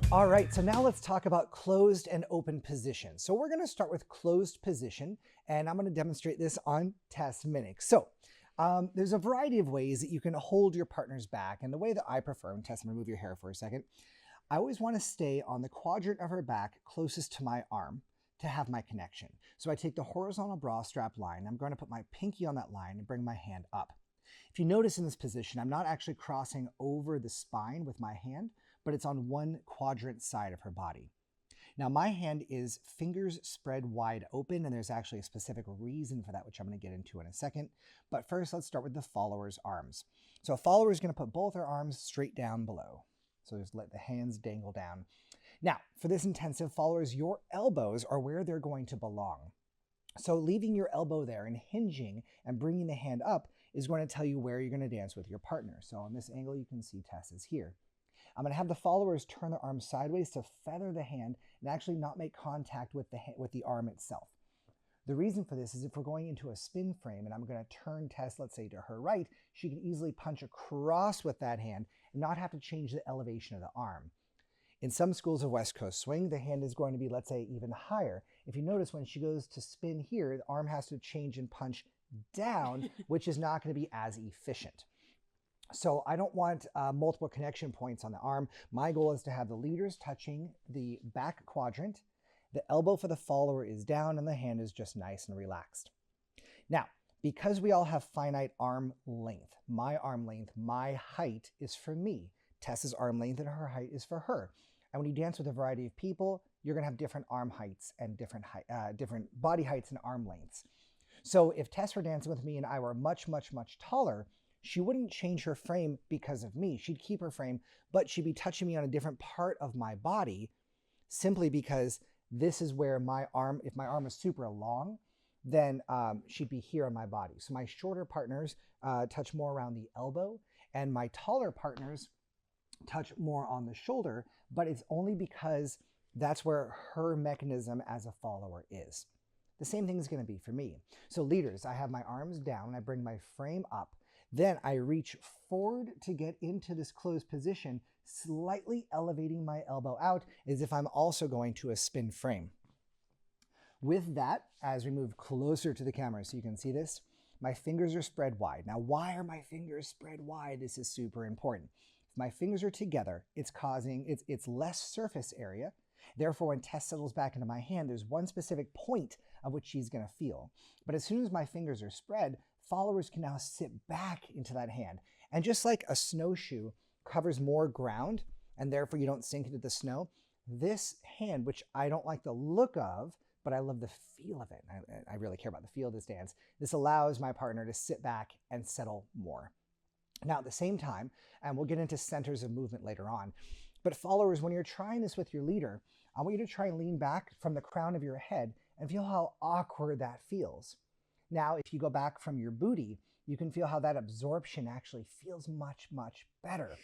All right, so now let's talk about closed and open position. So we're going to start with closed position, and I'm going to demonstrate this on Tess Minnick. So there's a variety of ways that you can hold your partner's back, and the way that I prefer, and Tess, I'm going to move your hair for a second, I always want to stay on the quadrant of her back closest to my arm to have my connection. So I take the horizontal bra strap line, I'm going to put my pinky on that line and bring my hand up. If you notice in this position, I'm not actually crossing over the spine with my hand, but it's on one quadrant side of her body. Now my hand is fingers spread wide open, and there's actually a specific reason for that, which I'm going to get into in a second. But first, let's start with the follower's arms. So a follower is going to put both her arms straight down below. So just let the hands dangle down. Now, for this intensive, followers, your elbows are where they're going to belong. So leaving your elbow there and hinging and bringing the hand up is going to tell you where you're going to dance with your partner. So on this angle, you can see Tess is here. I'm going to have the followers turn their arms sideways to feather the hand and actually not make contact with the arm itself. The reason for this is if we're going into a spin frame and I'm going to turn Tess, let's say, to her right, she can easily punch across with that hand and not have to change the elevation of the arm. In some schools of West Coast swing, the hand is going to be, let's say, even higher. If you notice when she goes to spin here, the arm has to change and punch down, which is not going to be as efficient. So I don't want multiple connection points on the arm. My goal is to have the leaders touching the back quadrant. The elbow for the follower is down and the hand is just nice and relaxed. Now, because we all have finite arm length, my height is for me. Tess's arm length and her height is for her. And when you dance with a variety of people, you're going to have different arm heights and different body heights and arm lengths. So if Tess were dancing with me and I were much, much, much taller, she wouldn't change her frame because of me. She'd keep her frame, but she'd be touching me on a different part of my body simply because this is where my arm, if my arm is super long, then she'd be here on my body. So my shorter partners touch more around the elbow, and my taller partners touch more on the shoulder, but it's only because that's where her mechanism as a follower is. The same thing is going to be for me. So leaders, I have my arms down, I bring my frame up, then I reach forward to get into this closed position, slightly elevating my elbow out as if I'm also going to a spin frame. With that, as we move closer to the camera so you can see this, my fingers are spread wide. Now, why are my fingers spread wide? This is super important. If my fingers are together, it's less surface area. Therefore, when Tess settles back into my hand, there's one specific point of which she's going to feel. But as soon as my fingers are spread, followers can now sit back into that hand. And just like a snowshoe covers more ground, and therefore you don't sink into the snow, this hand, which I don't like the look of, but I love the feel of it. I really care about the feel of this dance. This allows my partner to sit back and settle more. Now, at the same time, and we'll get into centers of movement later on, but followers, when you're trying this with your leader, I want you to try and lean back from the crown of your head and feel how awkward that feels. Now, if you go back from your booty, you can feel how that absorption actually feels much, much better.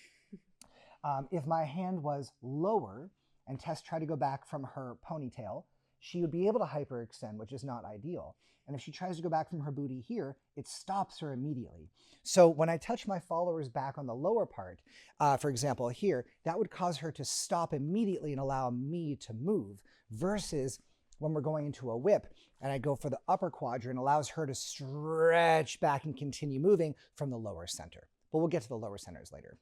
If my hand was lower and Tess tried to go back from her ponytail, she would be able to hyperextend, which is not ideal. And if she tries to go back from her booty here, it stops her immediately. So when I touch my followers back on the lower part, for example here, that would cause her to stop immediately and allow me to move, versus when we're going into a whip and I go for the upper quadrant, allows her to stretch back and continue moving from the lower center. But we'll get to the lower centers later.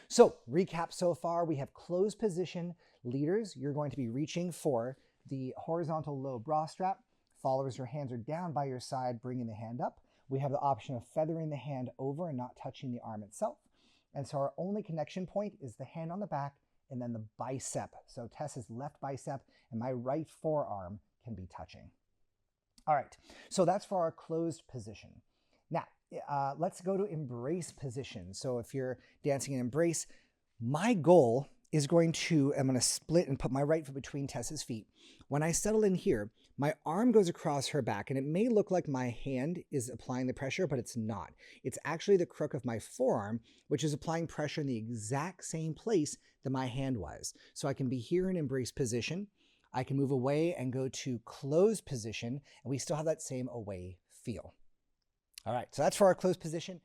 So recap so far, we have closed position. Leaders, you're going to be reaching for the horizontal low bra strap. Followers, your hands are down by your side, bringing the hand up. We have the option of feathering the hand over and not touching the arm itself. And so our only connection point is the hand on the back and then the bicep. So Tess's left bicep and my right forearm can be touching. All right, so that's for our closed position. Now, let's go to embrace position. So if you're dancing in embrace, my goal is I'm going to split and put my right foot between Tess's feet. When I settle in here, my arm goes across her back, and it may look like my hand is applying the pressure, but it's not. It's actually the crook of my forearm, which is applying pressure in the exact same place that my hand was. So I can be here in embrace position. I can move away and go to closed position, and we still have that same away feel. All right, so that's for our closed position.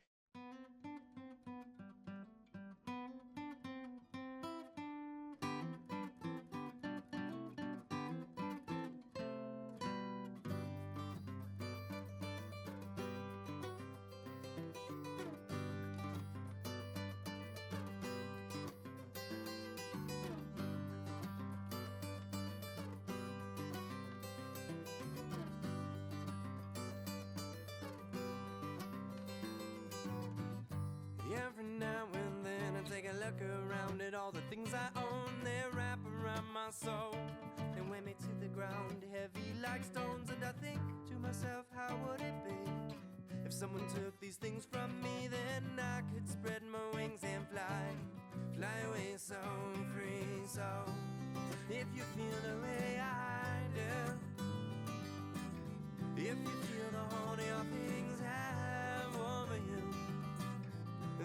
all the things I own, they wrap around my soul. They weigh me to the ground, heavy like stones. And I think to myself, how would it be if someone took these things from me? Then I could spread my wings and fly away so free. So if you feel the way I do, if you feel the hold your things have over you,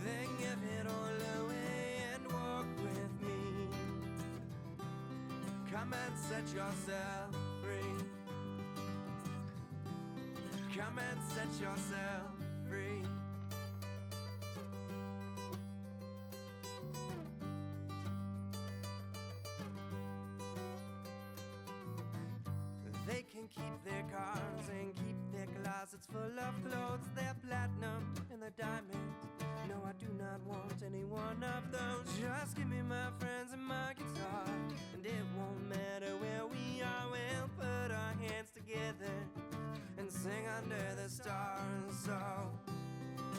then give it all away and walk with me. Come and set yourself free. Come and set yourself free. They can keep their cars and keep their closets full of clothes. They're platinum and they're diamond. No, I do not want any one of those. Just give me my friends and my guitar, and it won't matter where we are. We'll put our hands together and sing under the stars. So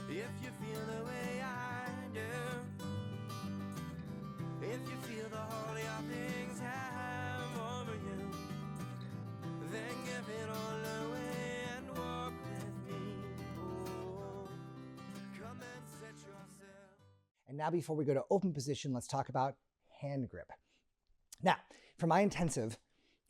if you feel the way I do, if you feel the whole of your things have over you, then give it all away and walk with me. Oh, come and set yourself. And now before we go to open position, let's talk about hand grip. Now, for my intensive,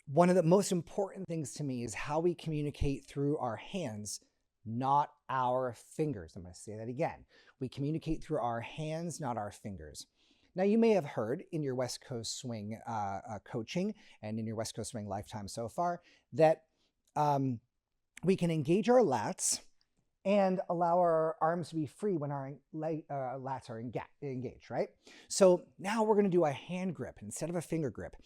one of the most important things to me is how we communicate through our hands, not our fingers. I'm going to say that again. We communicate through our hands, not our fingers. Now, you may have heard in your West Coast Swing coaching and in your West Coast Swing lifetime so far that we can engage our lats and allow our arms to be free when our lats are engaged, right? So now we're going to do a hand grip instead of a finger grip.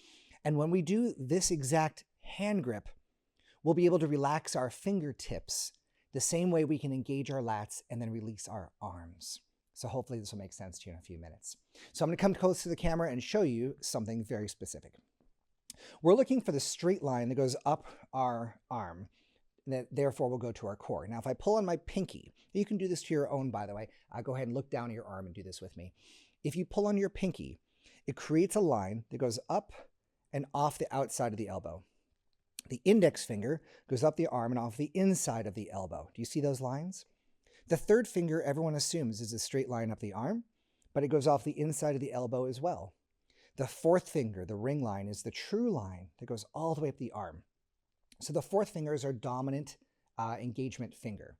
And when we do this exact hand grip, we'll be able to relax our fingertips the same way we can engage our lats and then release our arms. So hopefully this will make sense to you in a few minutes. So I'm going to come close to the camera and show you something very specific. We're looking for the straight line that goes up our arm, that therefore will go to our core. Now, if I pull on my pinky, you can do this to your own, by the way. Go ahead and look down at your arm and do this with me. If you pull on your pinky, it creates a line that goes up and off the outside of the elbow. The index finger goes up the arm and off the inside of the elbow. Do you see those lines? The third finger, everyone assumes, is a straight line up the arm, but it goes off the inside of the elbow as well. The fourth finger, the ring line, is the true line that goes all the way up the arm. So the fourth finger is our dominant engagement finger.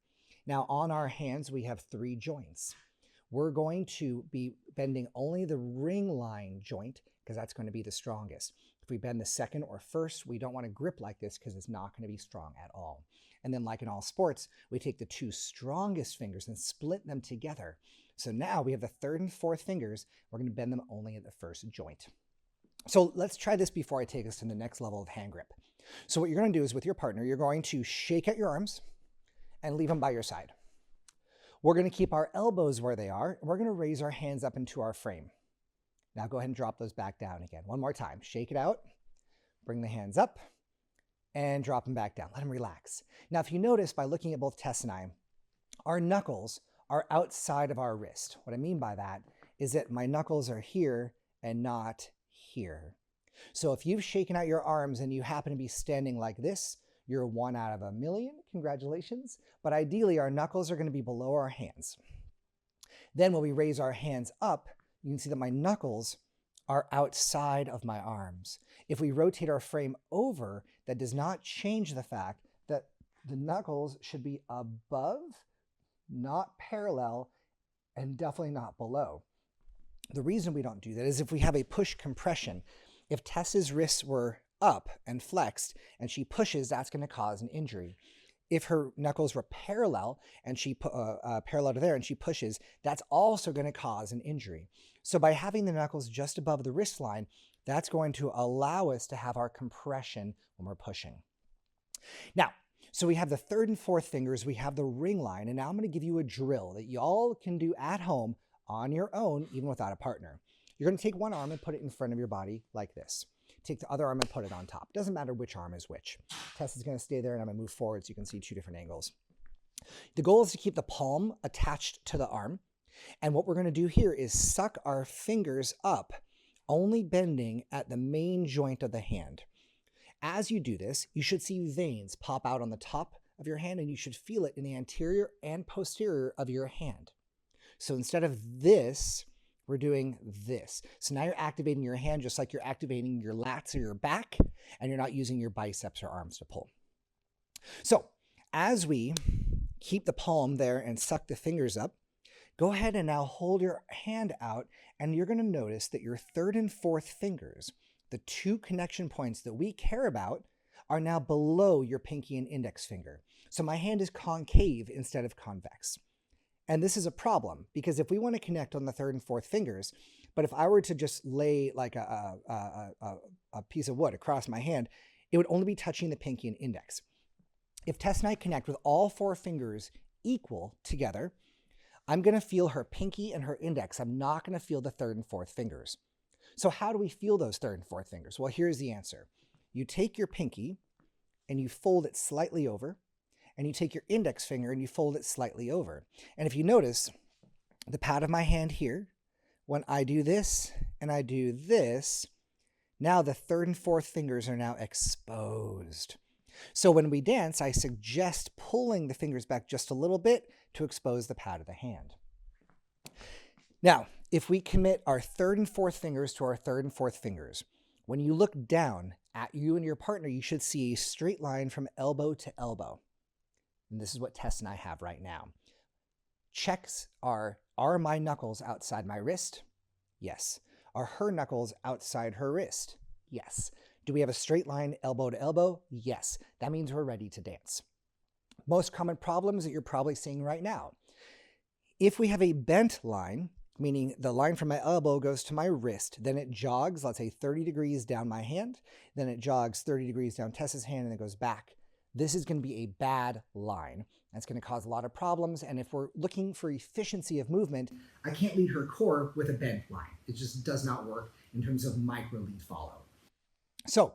Now on our hands, we have 3 joints. We're going to be bending only the ring line joint because that's going to be the strongest. If we bend the second or first, we don't want to grip like this because it's not going to be strong at all. And then like in all sports, we take the 2 strongest fingers and split them together. So now we have the third and fourth fingers. We're going to bend them only at the first joint. So let's try this before I take us to the next level of hand grip. So what you're going to do is with your partner, you're going to shake out your arms and leave them by your side. We're going to keep our elbows where they are. And we're going to raise our hands up into our frame. Now go ahead and drop those back down again. One more time. Shake it out. Bring the hands up and drop them back down. Let them relax. Now, if you notice by looking at both Tess and I, our knuckles are outside of our wrist. What I mean by that is that my knuckles are here and not here. So if you've shaken out your arms and you happen to be standing like this, you're 1 out of a million. Congratulations. But ideally, our knuckles are going to be below our hands. Then when we raise our hands up, you can see that my knuckles are outside of my arms. If we rotate our frame over, that does not change the fact that the knuckles should be above, not parallel, and definitely not below. The reason we don't do that is if we have a push compression, if Tess's wrists were up and flexed and she pushes, that's going to cause an injury. If her knuckles were parallel and she parallel to there and she pushes, that's also going to cause an injury. So by having the knuckles just above the wrist line, that's going to allow us to have our compression when we're pushing. Now, so we have the third and fourth fingers, we have the ring line, and now I'm going to give you a drill that you all can do at home on your own, even without a partner. You're going to take one arm and put it in front of your body like this. Take the other arm and put it on top. Doesn't matter which arm is which. Tess is going to stay there and I'm going to move forward so you can see 2 different angles. The goal is to keep the palm attached to the arm. And what we're going to do here is suck our fingers up only bending at the main joint of the hand. As you do this, you should see veins pop out on the top of your hand, and you should feel it in the anterior and posterior of your hand. So instead of this, we're doing this. So now you're activating your hand just like you're activating your lats or your back, and you're not using your biceps or arms to pull. So as we keep the palm there and suck the fingers up, go ahead and now hold your hand out, and you're going to notice that your third and fourth fingers, the two connection points that we care about, are now below your pinky and index finger. So my hand is concave instead of convex. And this is a problem because if we want to connect on the third and fourth fingers, but if I were to just lay like a piece of wood across my hand, it would only be touching the pinky and index. If Tess and I connect with all four fingers equal together, I'm going to feel her pinky and her index. I'm not going to feel the third and fourth fingers. So how do we feel those third and fourth fingers? Well, here's the answer. You take your pinky and you fold it slightly over, and you take your index finger and you fold it slightly over. And if you notice, the pad of my hand here, when I do this and I do this, now the third and fourth fingers are now exposed. So when we dance, I suggest pulling the fingers back just a little bit to expose the pad of the hand. Now, if we commit our third and fourth fingers to our third and fourth fingers, when you look down at you and your partner, you should see a straight line from elbow to elbow. And this is what Tess and I have right now. Checks are my knuckles outside my wrist? Yes. Are her knuckles outside her wrist? Yes. Do we have a straight line elbow to elbow? Yes. That means we're ready to dance. Most common problems that you're probably seeing right now. If we have a bent line, meaning the line from my elbow goes to my wrist, then it jogs, let's say 30 degrees down my hand, then it jogs 30 degrees down Tess's hand, and it goes back. This is going to be a bad line. That's going to cause a lot of problems, and if we're looking for efficiency of movement, I can't lead her core with a bent line. It just does not work in terms of micro lead follow. So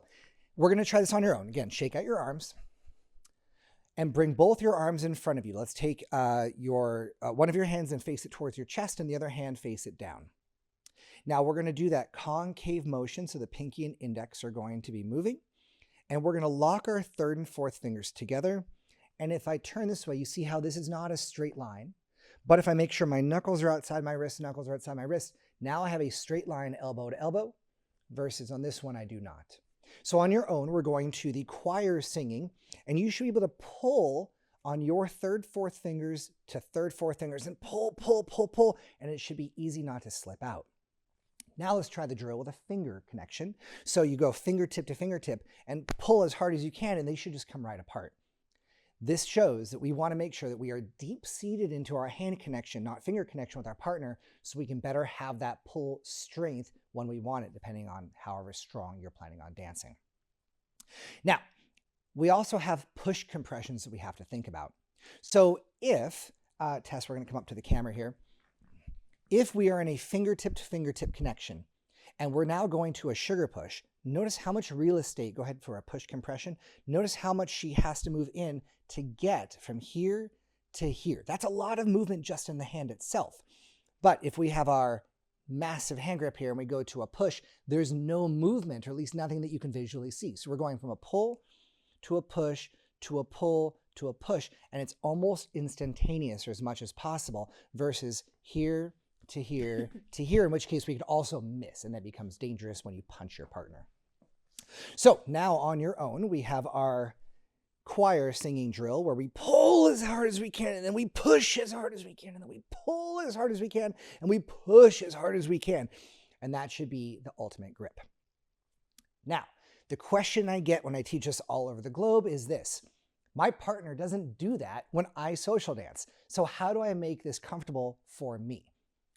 we're going to try this on your own. Again, shake out your arms and bring both your arms in front of you. Let's take one of your hands and face it towards your chest, and the other hand face it down. Now we're going to do that concave motion, so the pinky and index are going to be moving, and we're going to lock our third and fourth fingers together. And if I turn this way, you see how this is not a straight line. But if I make sure my knuckles are outside my wrist, now I have a straight line elbow to elbow, versus on this one I do not. So on your own, we're going to the choir singing, and you should be able to pull on your third, fourth fingers to third, fourth fingers, and pull, pull, pull, pull, and it should be easy not to slip out. Now let's try the drill with a finger connection. So you go fingertip to fingertip and pull as hard as you can, and they should just come right apart. This shows that we want to make sure that we are deep-seated into our hand connection, not finger connection with our partner, so we can better have that pull strength when we want it, depending on however strong you're planning on dancing. Now, we also have push compressions that we have to think about. So if, Tess, we're going to come up to the camera here. If we are in a fingertip to fingertip connection, and we're now going to a sugar push, notice how much real estate, go ahead for a push compression, notice how much she has to move in to get from here to here. That's a lot of movement just in the hand itself. But if we have our massive hand grip here and we go to a push, there's no movement, or at least nothing that you can visually see. So we're going from a pull to a push to a pull to a push, and it's almost instantaneous, or as much as possible, versus here to here to here, in which case we could also miss, and that becomes dangerous when you punch your partner. So now on your own, we have our choir singing drill where we pull as hard as we can, and then we push as hard as we can, and then we pull as hard as we can, and we push as hard as we can. And that should be the ultimate grip. Now, the question I get when I teach this all over the globe is this: my partner doesn't do that when I social dance. So how do I make this comfortable for me?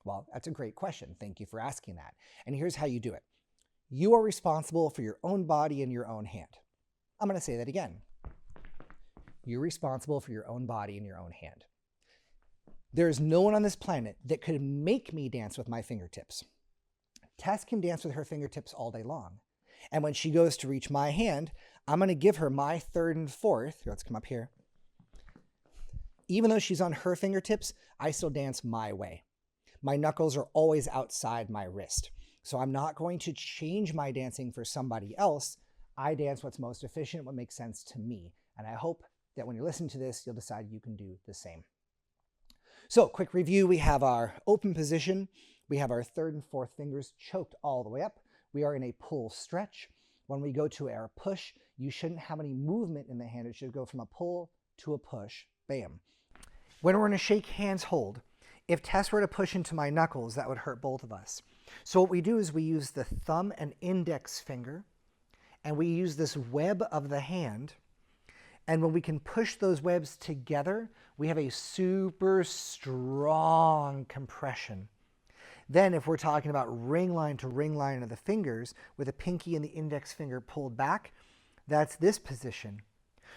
Well, that's a great question. Thank you for asking that. And here's how you do it. You are responsible for your own body and your own hand. I'm going to say that again. You're responsible for your own body and your own hand. There's no one on this planet that could make me dance with my fingertips. Tess can dance with her fingertips all day long. And when she goes to reach my hand, I'm going to give her my third and fourth. Here, let's come up here. Even though she's on her fingertips, I still dance my way. My knuckles are always outside my wrist. So I'm not going to change my dancing for somebody else. I dance what's most efficient, what makes sense to me. And I hope that when you're listening to this, you'll decide you can do the same. So quick review, we have our open position. We have our third and fourth fingers choked all the way up. We are in a pull stretch. When we go to our push, you shouldn't have any movement in the hand. It should go from a pull to a push. Bam. When we're in a shake hands hold, if Tess were to push into my knuckles, that would hurt both of us. So what we do is we use the thumb and index finger, and we use this web of the hand. And when we can push those webs together, we have a super strong compression. Then if we're talking about ring line to ring line of the fingers with the pinky and the index finger pulled back, that's this position.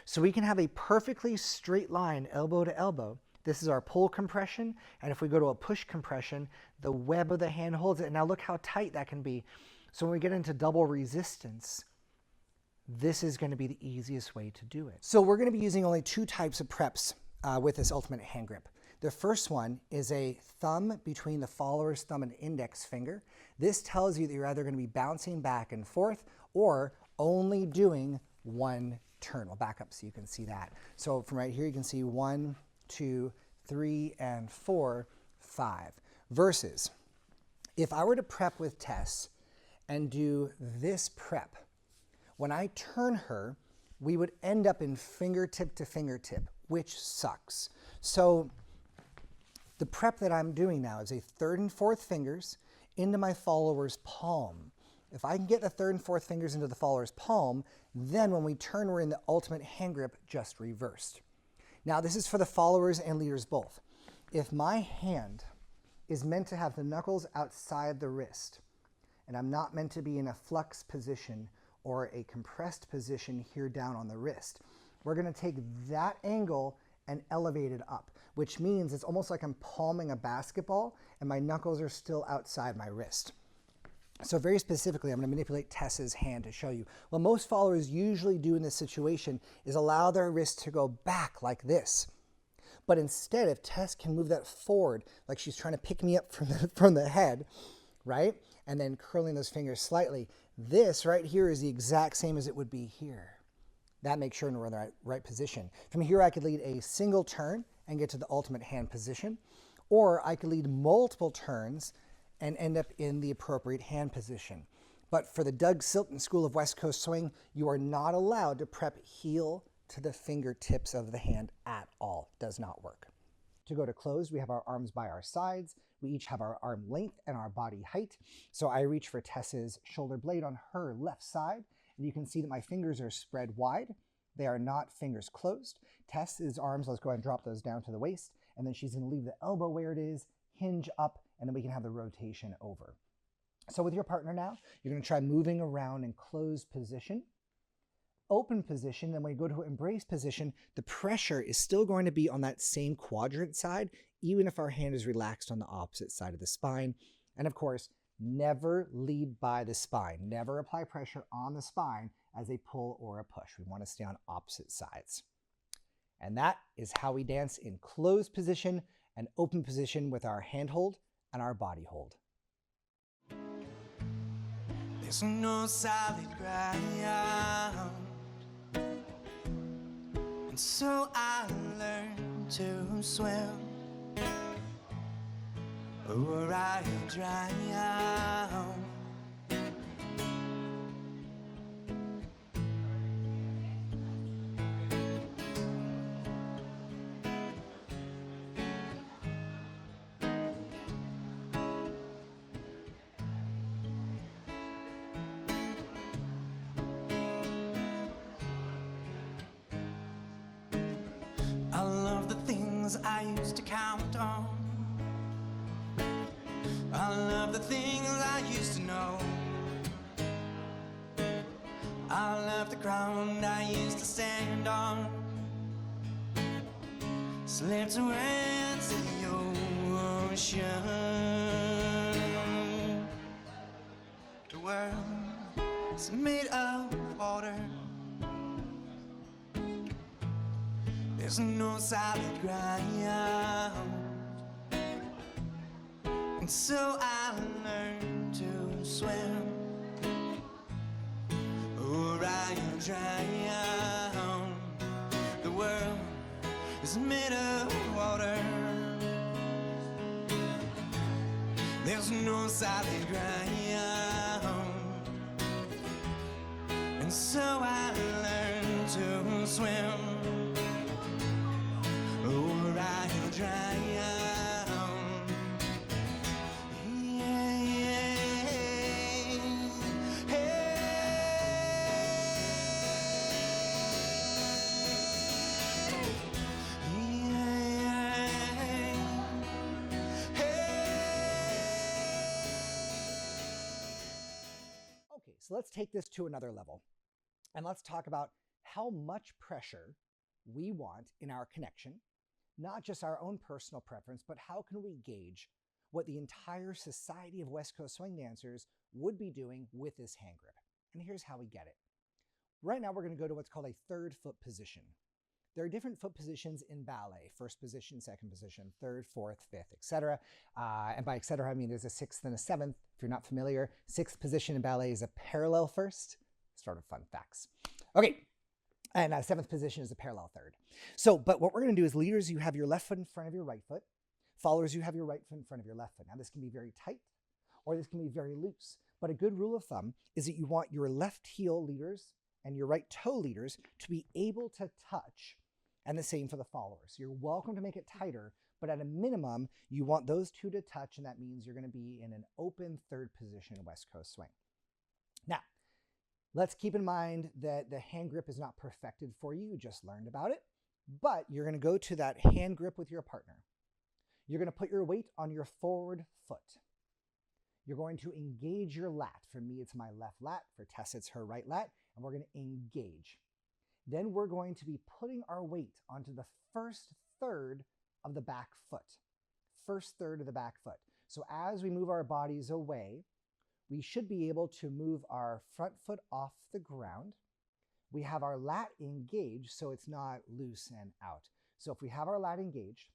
So we can have a perfectly straight line elbow to elbow. This is our pull compression, and if we go to a push compression, the web of the hand holds it. And now look how tight that can be. So when we get into double resistance, this is going to be the easiest way to do it. So we're going to be using only two types of preps with this ultimate hand grip. The first one is a thumb between the follower's thumb and index finger. This tells you that you're either going to be bouncing back and forth or only doing one turn. We'll back up so you can see that. So from right here, you can see 1, 2, 3, and 4, 5. Versus if I were to prep with Tess and do this prep, when I turn her, we would end up in fingertip to fingertip, which sucks. So the prep that I'm doing now is a third and fourth fingers into my follower's palm. If I can get the third and fourth fingers into the follower's palm, then when we turn, we're in the ultimate hand grip, just reversed. Now this is for the followers and leaders both. If my hand is meant to have the knuckles outside the wrist, and I'm not meant to be in a flux position or a compressed position here down on the wrist, we're going to take that angle and elevate it up, which means it's almost like I'm palming a basketball and my knuckles are still outside my wrist. So very specifically, I'm going to manipulate Tess's hand to show you. What most followers usually do in this situation is allow their wrist to go back like this. But instead, if Tess can move that forward, like she's trying to pick me up from the head, right? And then curling those fingers slightly, this right here is the exact same as it would be here. That makes sure we're in the right position. From here, I could lead a single turn and get to the ultimate hand position, or I could lead multiple turns and end up in the appropriate hand position. But for the Doug Silton School of West Coast Swing, you are not allowed to prep heel to the fingertips of the hand at all. Does not work. To go to closed, we have our arms by our sides. We each have our arm length and our body height. So I reach for Tess's shoulder blade on her left side, and you can see that my fingers are spread wide. They are not fingers closed. Tess's arms, let's go ahead and drop those down to the waist, and then she's going to leave the elbow where it is, hinge up, and then we can have the rotation over. So with your partner now, you're going to try moving around in closed position, open position, then when you go to embrace position, the pressure is still going to be on that same quadrant side, even if our hand is relaxed on the opposite side of the spine. And of course, never lead by the spine. Never apply pressure on the spine as a pull or a push. We want to stay on opposite sides. And that is how we dance in closed position and open position with our hand hold and our body hold. There's no solid ground, and so I learned to swim, or I drown. I love the things I used to count on. I love the things I used to know. I love the ground I used to stand on. Slipped away into the ocean. The world is made of water. There's no solid ground, and so I learned to swim, or I'll drown. The world is made of water. There's no solid ground, and so I learned to swim, or I'll drown. So let's take this to another level, and let's talk about how much pressure we want in our connection, not just our own personal preference, but how can we gauge what the entire society of West Coast swing dancers would be doing with this hand grip. And here's how we get it. Right now, we're going to go to what's called a third foot position. There are different foot positions in ballet: first position, second position, third, fourth, fifth, etc. And by etc., I mean there's a sixth and a seventh. If you're not familiar, sixth position in ballet is a parallel first. Sort of fun facts. Okay, and seventh position is a parallel third. So, but what we're going to do is, leaders, you have your left foot in front of your right foot. Followers, you have your right foot in front of your left foot. Now, this can be very tight, or this can be very loose. But a good rule of thumb is that you want your left heel leaders and your right toe leaders to be able to touch. And the same for the followers. You're welcome to make it tighter, but at a minimum, you want those two to touch, and that means you're going to be in an open third position West Coast swing. Now, let's keep in mind that the hand grip is not perfected for you. You just learned about it, but you're going to go to that hand grip with your partner. You're going to put your weight on your forward foot. You're going to engage your lat. For me, it's my left lat. For Tess, it's her right lat, and we're going to engage. Then we're going to be putting our weight onto the first third of the back foot. First third of the back foot. So as we move our bodies away, we should be able to move our front foot off the ground. We have our lat engaged so it's not loose and out. So if we have our lat engaged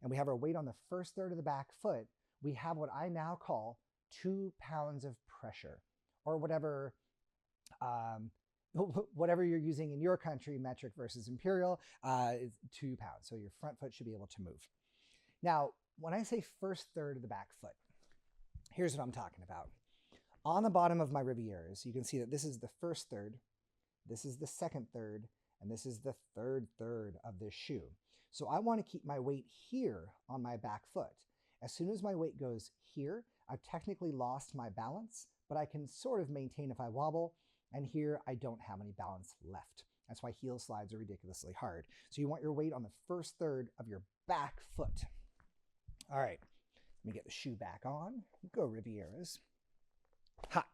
and we have our weight on the first third of the back foot, we have what I now call 2 pounds of pressure, or whatever you're using in your country, metric versus imperial, is 2 pounds. So your front foot should be able to move. Now, when I say first third of the back foot, here's what I'm talking about. On the bottom of my Rivieras, you can see that this is the first third, this is the second third, and this is the third third of this shoe. So I want to keep my weight here on my back foot. As soon as my weight goes here, I've technically lost my balance, but I can sort of maintain if I wobble. And here, I don't have any balance left. That's why heel slides are ridiculously hard. So you want your weight on the first third of your back foot. All right, let me get the shoe back on. Go Rivieras. Ha.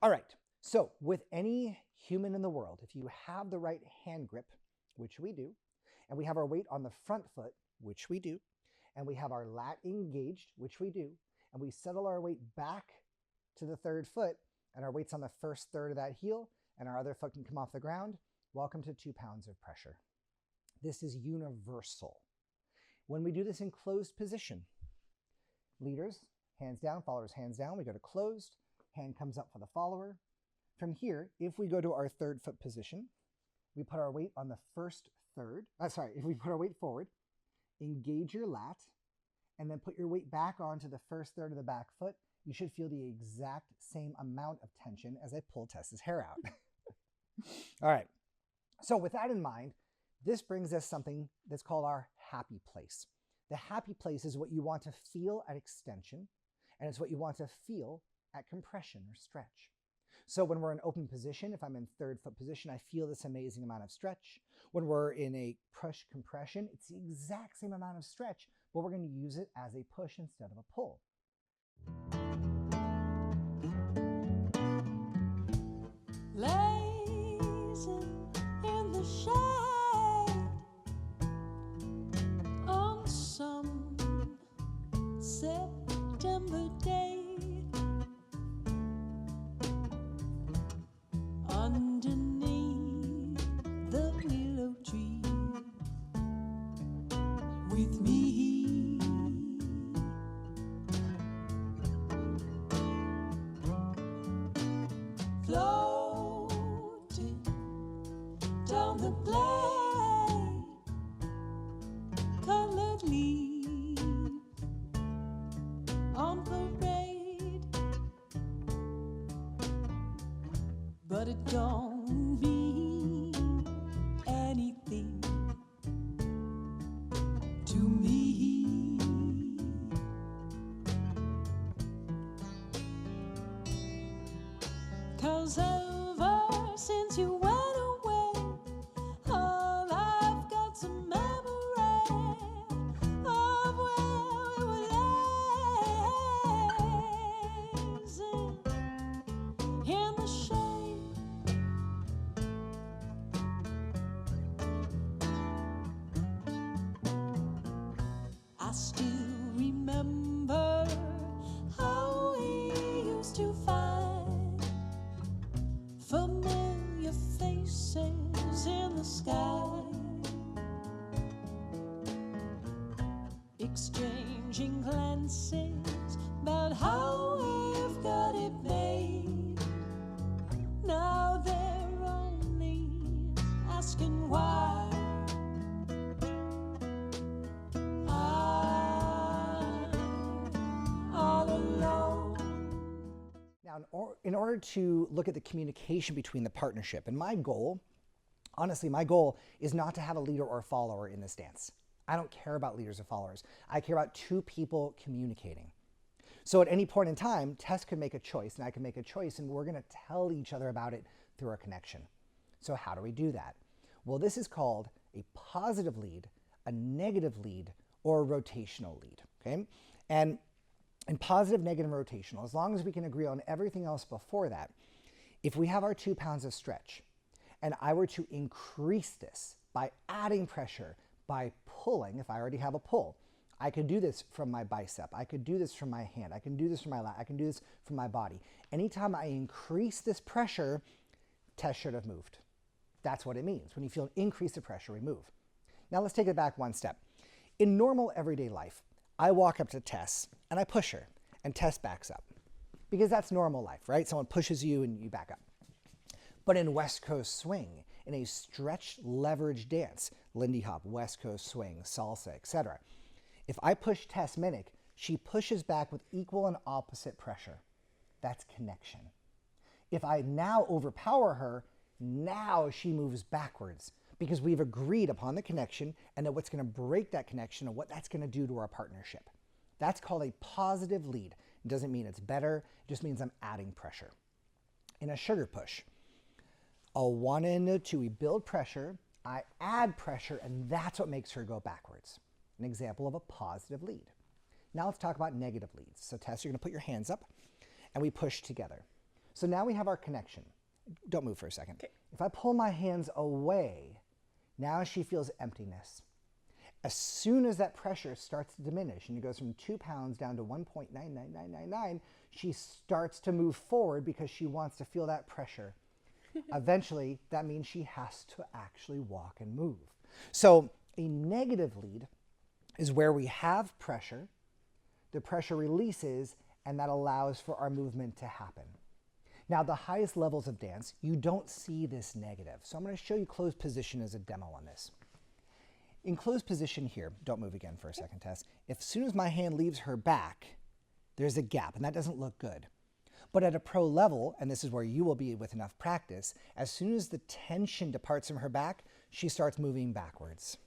All right, so with any human in the world, if you have the right hand grip, which we do, and we have our weight on the front foot, which we do, and we have our lat engaged, which we do, and we settle our weight back to the third foot, and our weight's on the first third of that heel, and our other foot can come off the ground, welcome to 2 pounds of pressure. This is universal. When we do this in closed position, leaders, hands down, followers, hands down, we go to closed, hand comes up for the follower. From here, if we go to our third foot position, we put our weight on the first third, if we put our weight forward, engage your lat, and then put your weight back onto the first third of the back foot, you should feel the exact same amount of tension as I pull Tess's hair out. All right, so with that in mind, this brings us something that's called our happy place. The happy place is what you want to feel at extension, and it's what you want to feel at compression or stretch. So when we're in open position, if I'm in third foot position, I feel this amazing amount of stretch. When we're in a push compression, it's the exact same amount of stretch, but we're going to use it as a push instead of a pull. Lazy in the shade on some September day, underneath the willow tree with me. floating down the blade, colored leaf on parade, but it don't mean anything to me. 'Cause ever since you went away, all I've got's a memory of where we were lazing in the shade. I still remember how we used to find familiar faces in the sky, exchanging glances about how we've got it made. Now they're only asking why. I'm all alone. Now, in order to look at the communication between the partnership, and my goal, honestly, my goal is not to have a leader or a follower in this dance. I don't care about leaders or followers. I care about two people communicating. So at any point in time, Tess could make a choice and I can make a choice, and we're going to tell each other about it through our connection. So how do we do that? Well, this is called a positive lead, a negative lead, or a rotational lead. Okay? And positive, negative, and rotational, as long as we can agree on everything else before that, if we have our 2 pounds of stretch and I were to increase this by adding pressure, by pulling, if I already have a pull, I could do this from my bicep, I could do this from my hand, I can do this from my lat, I can do this from my body. Anytime I increase this pressure, Tess should have moved. That's what it means. When you feel an increase of pressure, we move. Now let's take it back one step. In normal everyday life, I walk up to Tess and I push her, and Tess backs up. Because that's normal life, right? Someone pushes you and you back up. But in West Coast swing, in a stretch leverage dance, Lindy Hop, West Coast swing, salsa, etc., if I push Tess Minnick, she pushes back with equal and opposite pressure. That's connection. If I now overpower her, now she moves backwards because we've agreed upon the connection and that what's going to break that connection and what that's going to do to our partnership. That's called a positive lead. It doesn't mean it's better, it just means I'm adding pressure. In a sugar push, a 1 and a 2, we build pressure, I add pressure, and that's what makes her go backwards. An example of a positive lead. Now let's talk about negative leads. So Tess, you're going to put your hands up and we push together. So now we have our connection. Don't move for a second. Okay. If I pull my hands away, now she feels emptiness. As soon as that pressure starts to diminish and it goes from 2 pounds down to 1.99999, she starts to move forward because she wants to feel that pressure. Eventually, that means she has to actually walk and move. So a negative lead is where we have pressure, the pressure releases, and that allows for our movement to happen. Now, the highest levels of dance, you don't see this negative. So I'm going to show you closed position as a demo on this. In closed position here, don't move again for a second, Tess. As soon as my hand leaves her back, there's a gap, and that doesn't look good. But at a pro level, and this is where you will be with enough practice, as soon as the tension departs from her back, she starts moving backwards.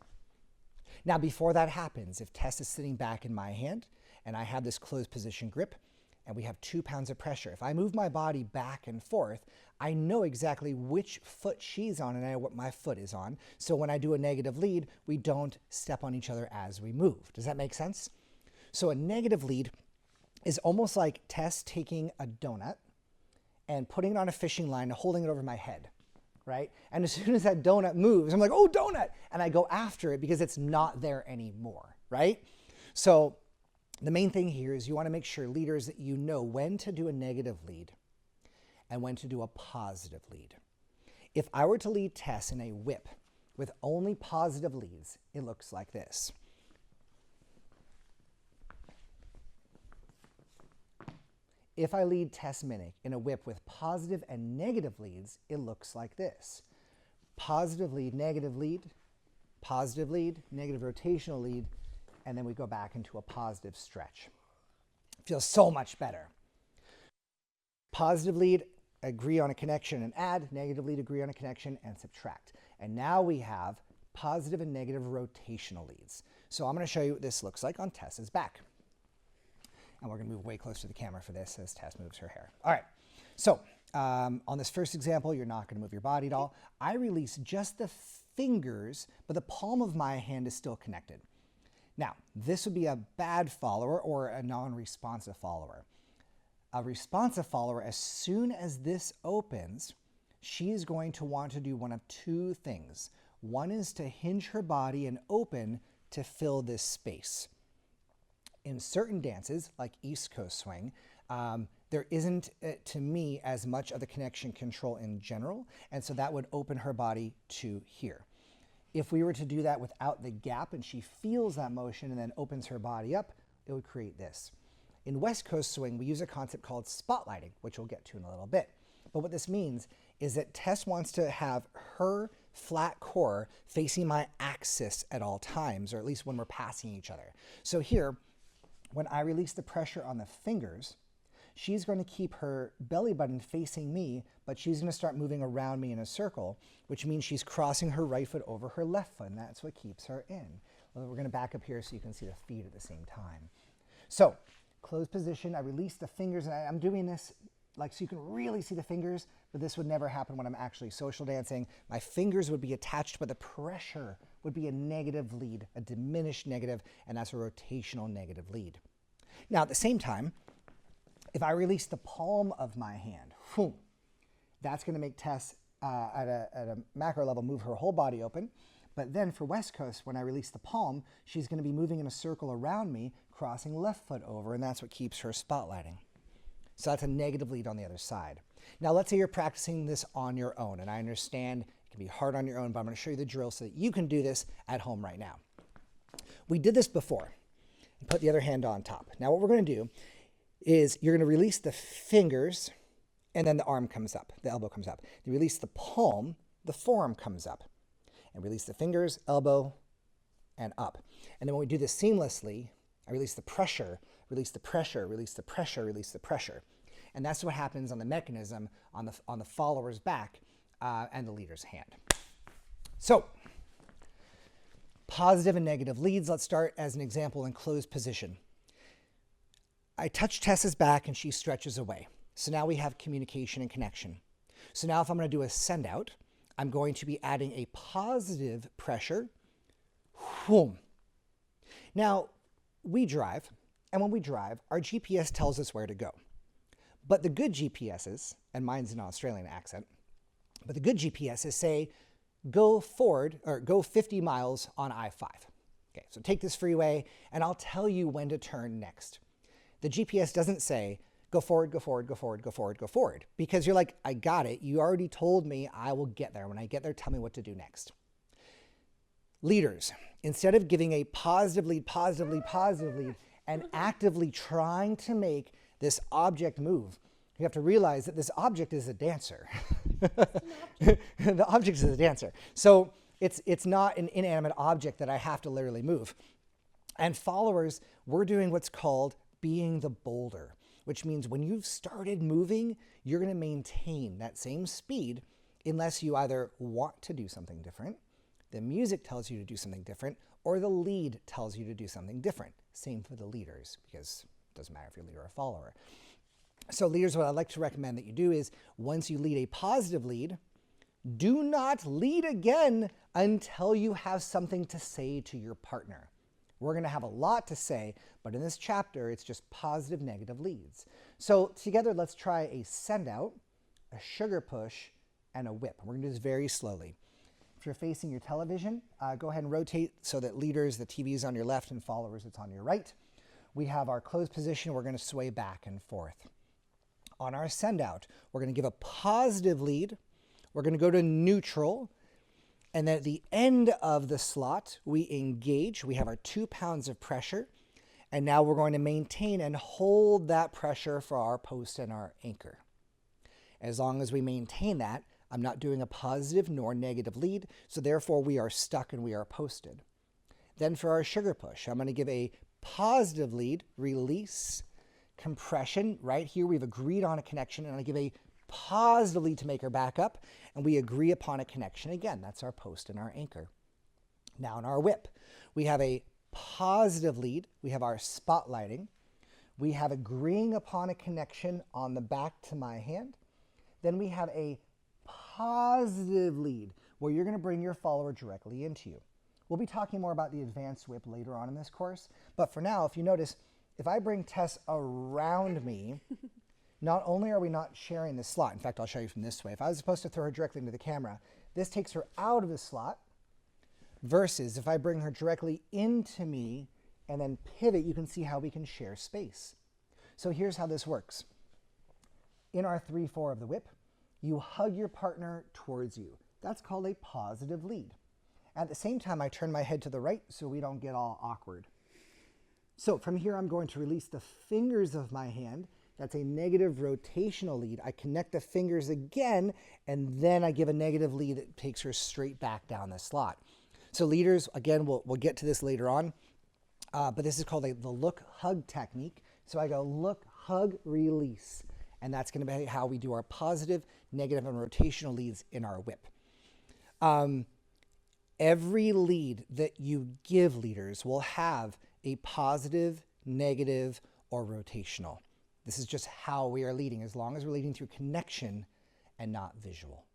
Now, before that happens, if Tess is sitting back in my hand, and I have this closed position grip, and we have 2 pounds of pressure, if I move my body back and forth, I know exactly which foot she's on and I know what my foot is on. So when I do a negative lead, we don't step on each other as we move. Does that make sense? So a negative lead is almost like Tess taking a donut and putting it on a fishing line and holding it over my head, right? And as soon as that donut moves, I'm like, oh, donut! And I go after it because it's not there anymore, right? So the main thing here is you want to make sure, leaders, that you know when to do a negative lead and when to do a positive lead. If I were to lead Tess in a whip with only positive leads, it looks like this. If I lead Tess Minnick in a whip with positive and negative leads, it looks like this. Positive lead, negative lead, negative rotational lead, and then we go back into a positive stretch. Feels so much better. Positive lead, agree on a connection and add, negative lead, agree on a connection and subtract. And now we have positive and negative rotational leads. So I'm going to show you what this looks like on Tess's back. And we're going to move way closer to the camera for this as Tess moves her hair. All right, so on this first example, you're not going to move your body at all. I release just the fingers, but the palm of my hand is still connected. Now, this would be a bad follower or a non-responsive follower. A responsive follower, as soon as this opens, she's going to want to do one of two things. One is to hinge her body and open to fill this space. In certain dances, like East Coast Swing, there isn't, to me, as much of the connection control in general, and so that would open her body to here. If we were to do that without the gap and she feels that motion and then opens her body up, it would create this. In West Coast Swing, we use a concept called spotlighting, which we'll get to in a little bit. But what this means is that Tess wants to have her flat core facing my axis at all times, or at least when we're passing each other. So here, when I release the pressure on the fingers, she's going to keep her belly button facing me, but she's going to start moving around me in a circle, which means she's crossing her right foot over her left foot, and that's what keeps her in. Well, we're going to back up here so you can see the feet at the same time. So, closed position, I release the fingers, and I'm doing this like so you can really see the fingers, but this would never happen when I'm actually social dancing. My fingers would be attached, but the pressure would be a negative lead, a diminished negative, and that's a rotational negative lead. Now, at the same time, if I release the palm of my hand, whoom, that's going to make Tess, at a macro level, move her whole body open. But then for West Coast, when I release the palm, she's going to be moving in a circle around me, crossing left foot over, and that's what keeps her spotlighting. So that's a negative lead on the other side. Now, let's say you're practicing this on your own, and I understand it can be hard on your own, but I'm going to show you the drill so that you can do this at home right now. We did this before. Put the other hand on top. Now, what we're going to do is you're going to release the fingers, and then the arm comes up, the elbow comes up. You release the palm, the forearm comes up. And release the fingers, elbow, and up. And then when we do this seamlessly, I release the pressure, release the pressure, release the pressure, release the pressure. And that's what happens on the mechanism on the follower's back and the leader's hand. So, positive and negative leads. Let's start as an example in closed position. I touch Tess's back and she stretches away. So now we have communication and connection. So now if I'm going to do a send out, I'm going to be adding a positive pressure. Whoom. Now, we drive, and when we drive, our GPS tells us where to go. But the good GPSs, and mine's an Australian accent, but the good GPSs say, go forward, or go 50 miles on I-5. Okay, so take this freeway, and I'll tell you when to turn next. The GPS doesn't say, go forward, go forward, go forward, go forward, go forward. Because you're like, I got it. You already told me I will get there. When I get there, tell me what to do next. Leaders, instead of giving a positive lead, and actively trying to make this object move, you have to realize that this object is a dancer. The object is a dancer. So it's not an inanimate object that I have to literally move. And followers, we're doing what's called being the boulder, which means when you've started moving, you're going to maintain that same speed unless you either want to do something different, the music tells you to do something different, or the lead tells you to do something different. Same for the leaders, because it doesn't matter if you're a leader or a follower. So leaders, what I'd like to recommend that you do is, once you lead a positive lead, do not lead again until you have something to say to your partner. We're going to have a lot to say, but in this chapter, it's just positive, negative leads. So together, let's try a send out, a sugar push, and a whip. We're going to do this very slowly. If you're facing your television, go ahead and rotate so that leaders, the TV is on your left, and followers, it's on your right. We have our closed position. We're going to sway back and forth. On our send out, we're going to give a positive lead. We're going to go to neutral. And then at the end of the slot, we engage. We have our 2 pounds of pressure. And now we're going to maintain and hold that pressure for our post and our anchor. As long as we maintain that, I'm not doing a positive nor negative lead, so therefore we are stuck and we are posted. Then for our sugar push, I'm going to give a positive lead, release, compression. Right here we've agreed on a connection, and I give a positive lead to make her back up, and we agree upon a connection again. That's our post and our anchor. Now in our whip, we have a positive lead, we have our spotlighting, we have agreeing upon a connection on the back to my hand, then we have a positive lead where you're going to bring your follower directly into you. We'll be talking more about the advanced whip later on in this course, but for now, if you notice, if I bring Tess around me, not only are we not sharing the slot, in fact, I'll show you from this way. If I was supposed to throw her directly into the camera, this takes her out of the slot, versus if I bring her directly into me and then pivot, you can see how we can share space. So here's how this works. In our 3-4 of the whip, you hug your partner towards you. That's called a positive lead. At the same time, I turn my head to the right so we don't get all awkward. So from here, I'm going to release the fingers of my hand. That's a negative rotational lead. I connect the fingers again, and then I give a negative lead that takes her straight back down the slot. So leaders, again, we'll get to this later on, but this is called the look-hug technique. So I go look, hug, release, and that's going to be how we do our positive, negative, and rotational leads in our whip. Every lead that you give leaders will have a positive, negative, or rotational. This is just how we are leading, as long as we're leading through connection and not visual.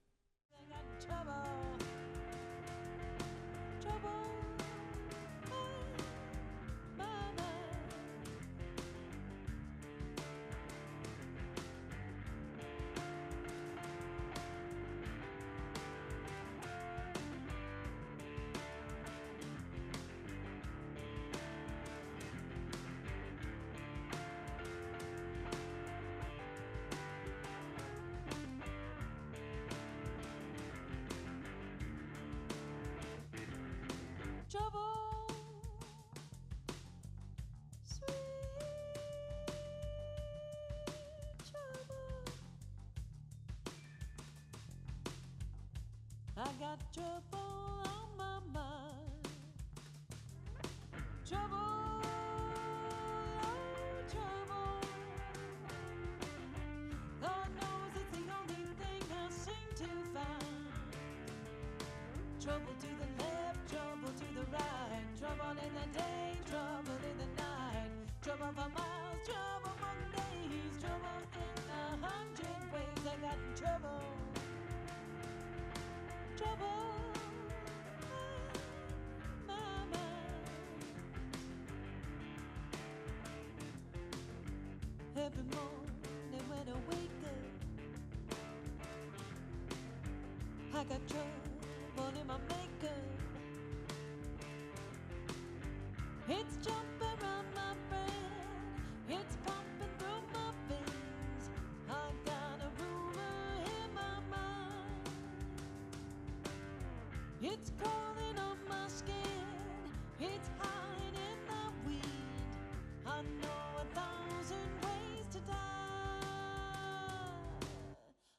Trouble, sweet trouble. I got trouble on my mind. Trouble, oh, trouble. Lord knows it's the only thing I seem to find. Trouble to the left, trouble to the right, trouble in the day, trouble in the night, trouble for miles, trouble for days, trouble in 100 ways. I got trouble, trouble in my mind. Every morning when I wake up, I got trouble in my makeup. It's jumping around my brain, it's pumping through my veins. I got a rumor in my mind. It's crawling on my skin, it's hiding in the weed. I know 1,000 ways to die.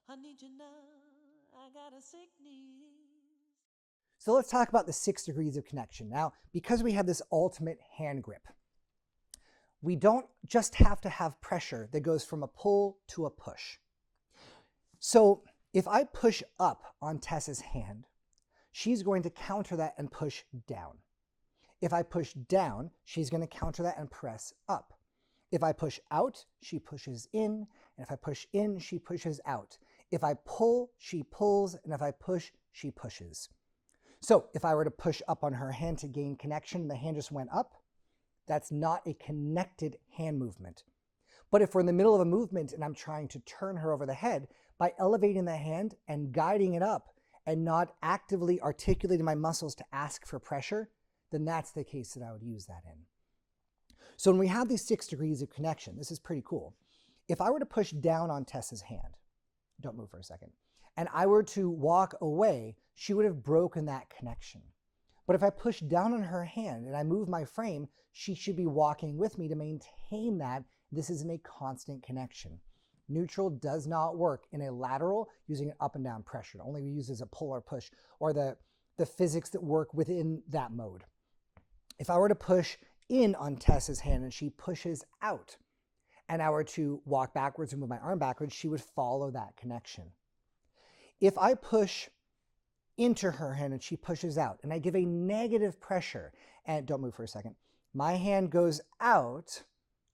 I need you now, I got a sick need. So let's talk about the 6 degrees of connection. Now, because we have this ultimate hand grip, we don't just have to have pressure that goes from a pull to a push. So if I push up on Tess's hand, she's going to counter that and push down. If I push down, she's going to counter that and press up. If I push out, she pushes in, and if I push in, she pushes out. If I pull, she pulls, and if I push, she pushes. So if I were to push up on her hand to gain connection and the hand just went up, that's not a connected hand movement. But if we're in the middle of a movement and I'm trying to turn her over the head, by elevating the hand and guiding it up and not actively articulating my muscles to ask for pressure, then that's the case that I would use that in. So when we have these 6 degrees of connection, this is pretty cool. If I were to push down on Tess's hand, don't move for a second, and I were to walk away, she would have broken that connection. But if I push down on her hand and I move my frame, she should be walking with me to maintain that. This isn't a constant connection. Neutral does not work in a lateral using an up and down pressure. It only uses a pull or push, or the physics that work within that mode. If I were to push in on Tess's hand and she pushes out, and I were to walk backwards and move my arm backwards, she would follow that connection. If I push into her hand and she pushes out, and I give a negative pressure, and don't move for a second, my hand goes out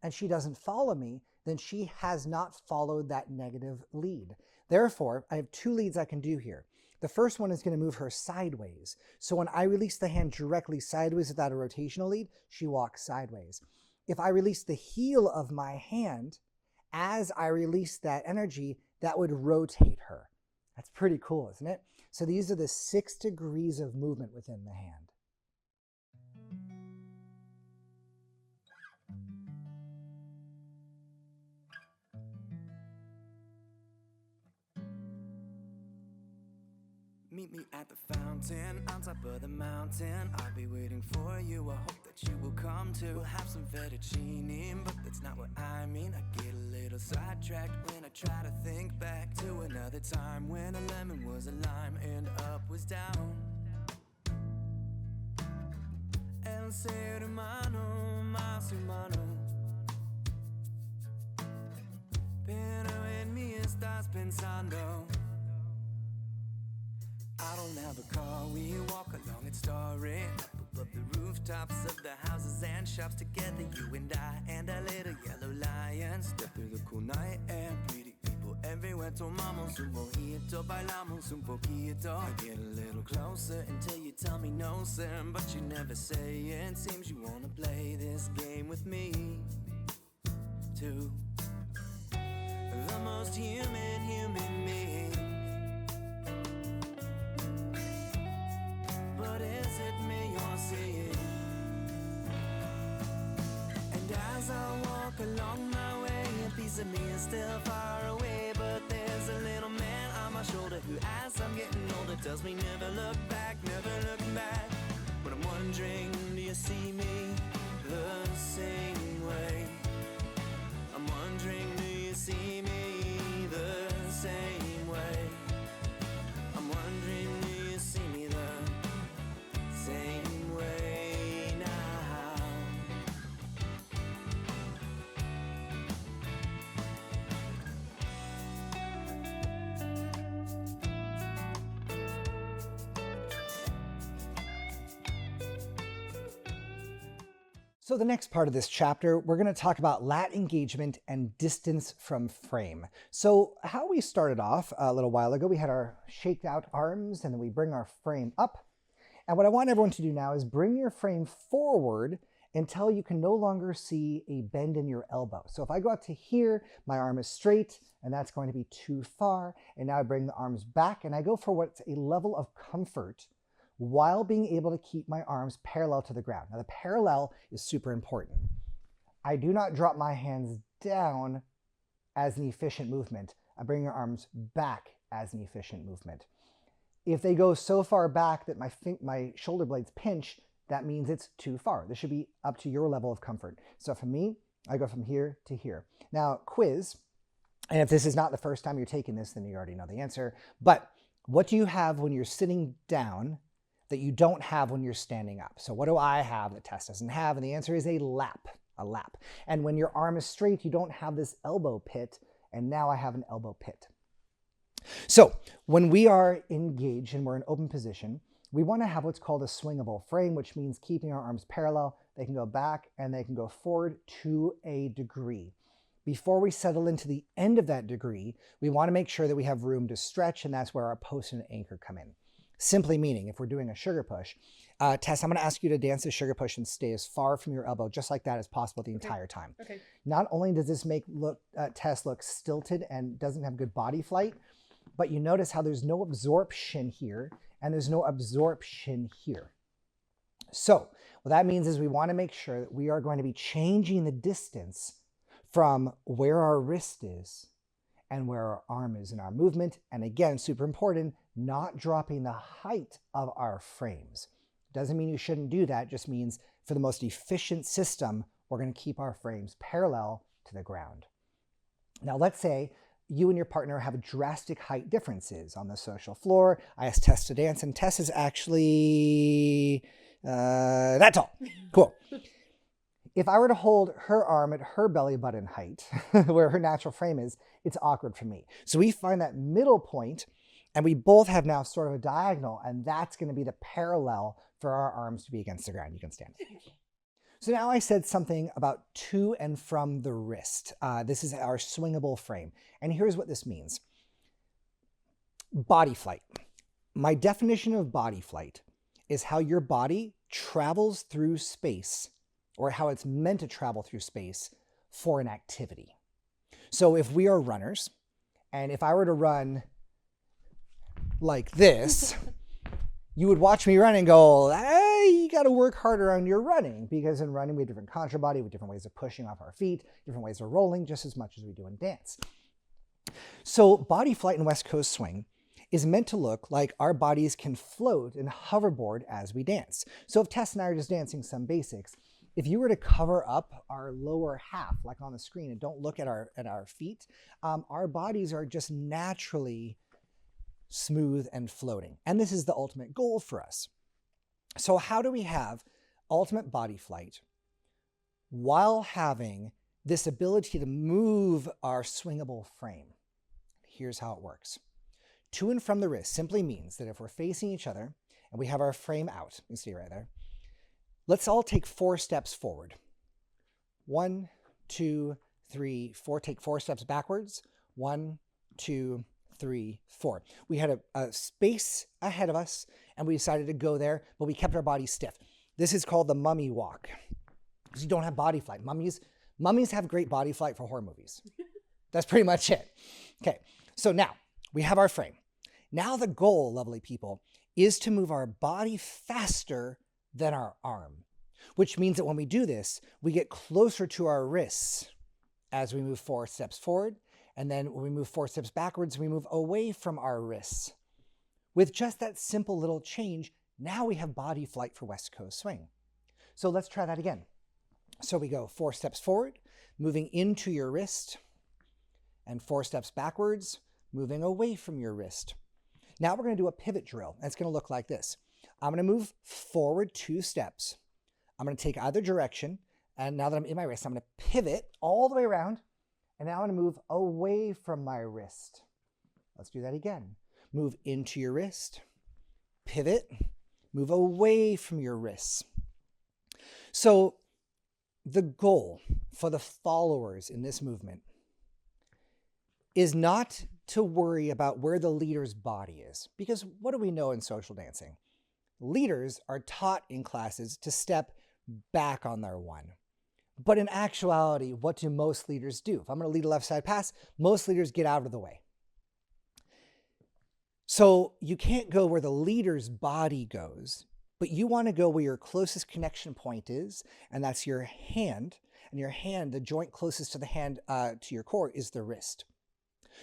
and she doesn't follow me, then she has not followed that negative lead. Therefore, I have two leads I can do here. The first one is going to move her sideways. So when I release the hand directly sideways without a rotational lead, she walks sideways. If I release the heel of my hand, as I release that energy, that would rotate her. That's pretty cool, isn't it? So these are the 6 degrees of movement within the hand. Meet me at the fountain, on top of the mountain. I'll be waiting for you, I hope that you will come too. We'll have some fettuccine, but that's not what I mean. I get a little sidetracked when I try to think back to another time when a lemon was a lime and up was down. El ser humano más humano, pero en mí estás pensando. I don't have a car, we walk along its story, up above the rooftops of the houses and shops together, you and I and a little yellow lion. Step through the cool night air, pretty people everywhere. Tomamos un mojito, bailamos un poquito. I get a little closer until you tell me no, sir, but you never say it. Seems you wanna play this game with me too. The most human being. But is it me you're seeing? And as I walk along my way, a piece of me is still far away. But there's a little man on my shoulder who, as I'm getting older, tells me never look back, never look back. But I'm wondering, do you see me the same way? I'm wondering, do you see me the same way? I'm wondering, do you see me the same way now? So the next part of this chapter, we're going to talk about lat engagement and distance from frame. So how we started off a little while ago, we had our shaked out arms and then we bring our frame up. And what I want everyone to do now is bring your frame forward until you can no longer see a bend in your elbow. So if I go out to here, my arm is straight and that's going to be too far. And now I bring the arms back and I go for what's a level of comfort while being able to keep my arms parallel to the ground. Now the parallel is super important. I do not drop my hands down as an efficient movement. I bring your arms back as an efficient movement. If they go so far back that my shoulder blades pinch, that means it's too far. This should be up to your level of comfort. So for me, I go from here to here. Now, quiz, and if this is not the first time you're taking this, then you already know the answer, but what do you have when you're sitting down that you don't have when you're standing up? So what do I have that Tess doesn't have? And the answer is a lap. And when your arm is straight, you don't have this elbow pit, and now I have an elbow pit. So when we are engaged and we're in open position, we want to have what's called a swingable frame, which means keeping our arms parallel. They can go back and they can go forward to a degree. Before we settle into the end of that degree, we want to make sure that we have room to stretch, and that's where our post and anchor come in. Simply meaning, if we're doing a sugar push, Tess, I'm going to ask you to dance the sugar push and stay as far from your elbow, just like that, as possible the entire time. Okay. Not only does this make Tess look stilted and doesn't have good body flight, but you notice how there's no absorption here and there's no absorption here. So what that means is we want to make sure that we are going to be changing the distance from where our wrist is and where our arm is in our movement. And again, super important, not dropping the height of our frames. Doesn't mean you shouldn't do that, just means for the most efficient system, we're going to keep our frames parallel to the ground. Now let's say you and your partner have drastic height differences on the social floor. I asked Tess to dance, and Tess is actually that tall. Cool. If I were to hold her arm at her belly button height, where her natural frame is, it's awkward for me. So we find that middle point, and we both have now sort of a diagonal, and that's going to be the parallel for our arms to be against the ground. You can stand. So now I said something about to and from the wrist. This is our swingable frame. And here's what this means. Body flight. My definition of body flight is how your body travels through space, or how it's meant to travel through space for an activity. So if we are runners, and if I were to run like this, you would watch me run and go, hey, you got to work harder on your running, because in running we have different contra body, we have different ways of pushing off our feet, different ways of rolling, just as much as we do in dance. So body flight in West Coast swing is meant to look like our bodies can float and hoverboard as we dance. So if Tess and I are just dancing some basics, if you were to cover up our lower half, like on the screen, and don't look at our feet, our bodies are just naturally smooth and floating. And this is the ultimate goal for us. So how do we have ultimate body flight while having this ability to move our swingable frame? Here's how it works. To and from the wrist simply means that if we're facing each other and we have our frame out, you see right there, let's all take 4 steps forward. 1, 2, 3, 4. Take 4 steps backwards. 1, 2, 3, 4. We had a space ahead of us, and we decided to go there, but we kept our bodies stiff. This is called the mummy walk, because you don't have body flight. Mummies have great body flight for horror movies. That's pretty much it. Okay, so now we have our frame. Now the goal, lovely people, is to move our body faster than our arm, which means that when we do this, we get closer to our wrists as we move 4 steps forward. And then when we move 4 steps backwards, we move away from our wrists. With just that simple little change, now we have body flight for West Coast swing. So let's try that again. So we go 4 steps forward, moving into your wrist, and 4 steps backwards, moving away from your wrist. Now we're going to do a pivot drill, and it's going to look like this. I'm going to move forward 2 steps. I'm going to take either direction, and now that I'm in my wrist, I'm going to pivot all the way around. And now I'm going to move away from my wrist. Let's do that again. Move into your wrist, pivot, move away from your wrists. So the goal for the followers in this movement is not to worry about where the leader's body is. Because what do we know in social dancing? Leaders are taught in classes to step back on their one. But in actuality, what do most leaders do? If I'm going to lead a left side pass, most leaders get out of the way. So you can't go where the leader's body goes, but you want to go where your closest connection point is, and that's your hand. And your hand, the joint closest to the hand, to your core, is the wrist.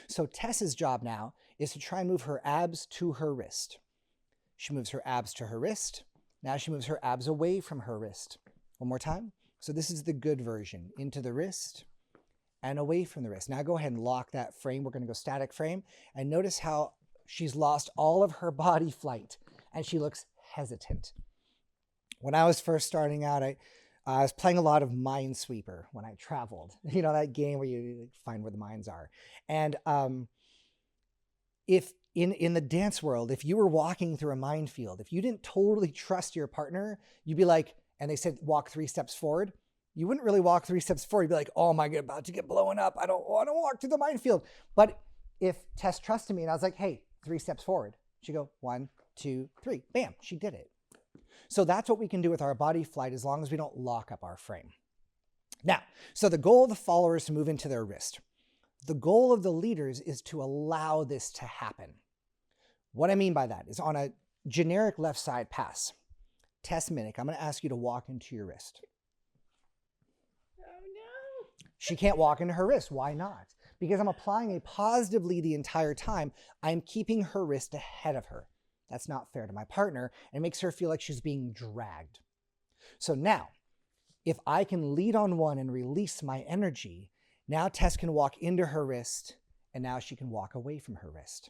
So Tess's job now is to try and move her abs to her wrist. She moves her abs to her wrist. Now she moves her abs away from her wrist. One more time. So this is the good version. Into the wrist and away from the wrist. Now go ahead and lock that frame. We're going to go static frame. And notice how she's lost all of her body flight and she looks hesitant. When I was first starting out, I was playing a lot of Minesweeper when I traveled. You know, that game where you find where the mines are. And if in the dance world, if you were walking through a minefield, if you didn't totally trust your partner, you'd be like, and they said, walk 3 steps forward. You wouldn't really walk 3 steps forward. You'd be like, oh my God, about to get blown up. I don't want to walk through the minefield. But if Tess trusted me and I was like, hey, 3 steps forward, she'd go 1, 2, 3. Bam, she did it. So that's what we can do with our body flight as long as we don't lock up our frame. Now, so the goal of the followers is to move into their wrist. The goal of the leaders is to allow this to happen. What I mean by that is on a generic left side pass, Tess, Minnick, I'm going to ask you to walk into your wrist. Oh, no. She can't walk into her wrist. Why not? Because I'm applying a positive lead the entire time. I'm keeping her wrist ahead of her. That's not fair to my partner, and it makes her feel like she's being dragged. So now, if I can lead on one and release my energy, now Tess can walk into her wrist, and now she can walk away from her wrist.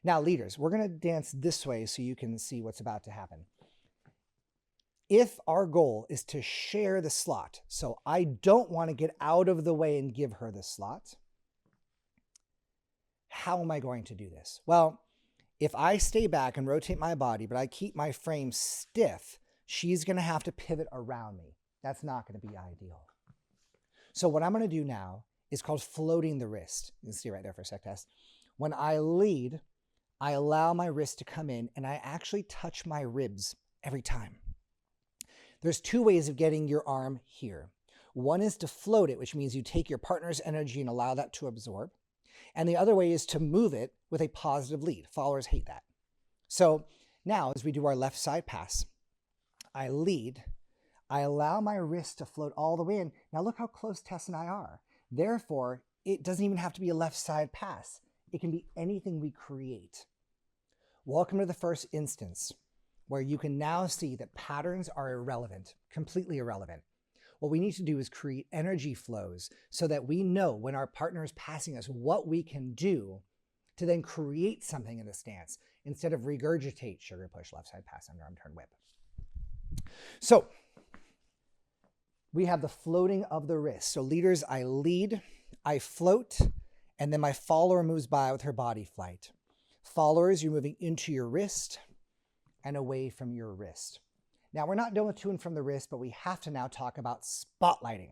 Now, leaders, we're going to dance this way so you can see what's about to happen. If our goal is to share the slot, so I don't want to get out of the way and give her the slot, how am I going to do this? Well, if I stay back and rotate my body, but I keep my frame stiff, she's going to have to pivot around me. That's not going to be ideal. So what I'm going to do now is called floating the wrist. You can see right there for a sec, Tess. When I lead, I allow my wrist to come in, and I actually touch my ribs every time. There's two ways of getting your arm here. One is to float it, which means you take your partner's energy and allow that to absorb. And the other way is to move it with a positive lead. Followers hate that. So now as we do our left side pass, I lead, I allow my wrist to float all the way in. Now look how close Tess and I are. Therefore, it doesn't even have to be a left side pass. It can be anything we create. Welcome to the first instance, where you can now see that patterns are irrelevant, completely irrelevant. What we need to do is create energy flows so that we know when our partner is passing us what we can do to then create something in the stance instead of regurgitate, sugar push, left side pass, underarm turn, whip. So we have the floating of the wrist. So leaders, I lead, I float, and then my follower moves by with her body flight. Followers, you're moving into your wrist and away from your wrist. Now, we're not done with to and from the wrist, but we have to now talk about spotlighting.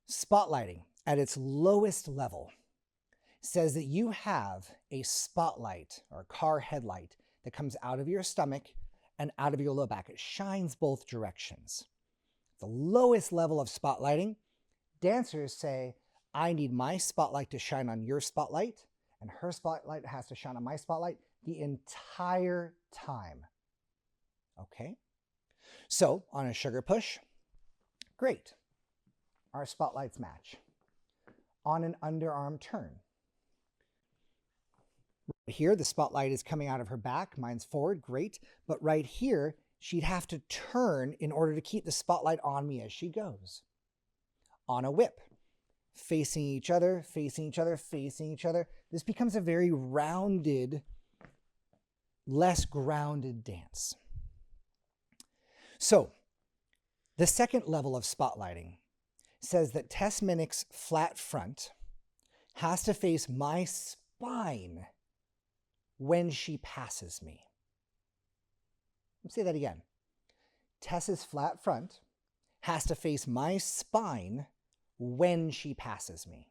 Spotlighting at its lowest level says that you have a spotlight or a car headlight that comes out of your stomach and out of your low back. It shines both directions. The lowest level of spotlighting, dancers say, I need my spotlight to shine on your spotlight, and her spotlight has to shine on my spotlight the entire time. Okay, so on a sugar push, great. Our spotlights match. On an underarm turn. Here, the spotlight is coming out of her back. Mine's forward, great. But right here, she'd have to turn in order to keep the spotlight on me as she goes. On a whip, facing each other, facing each other, facing each other. This becomes a very rounded, less grounded dance. So, the second level of spotlighting says that Tess Minnick's flat front has to face my spine when she passes me. Let me say that again. Tess's flat front has to face my spine when she passes me.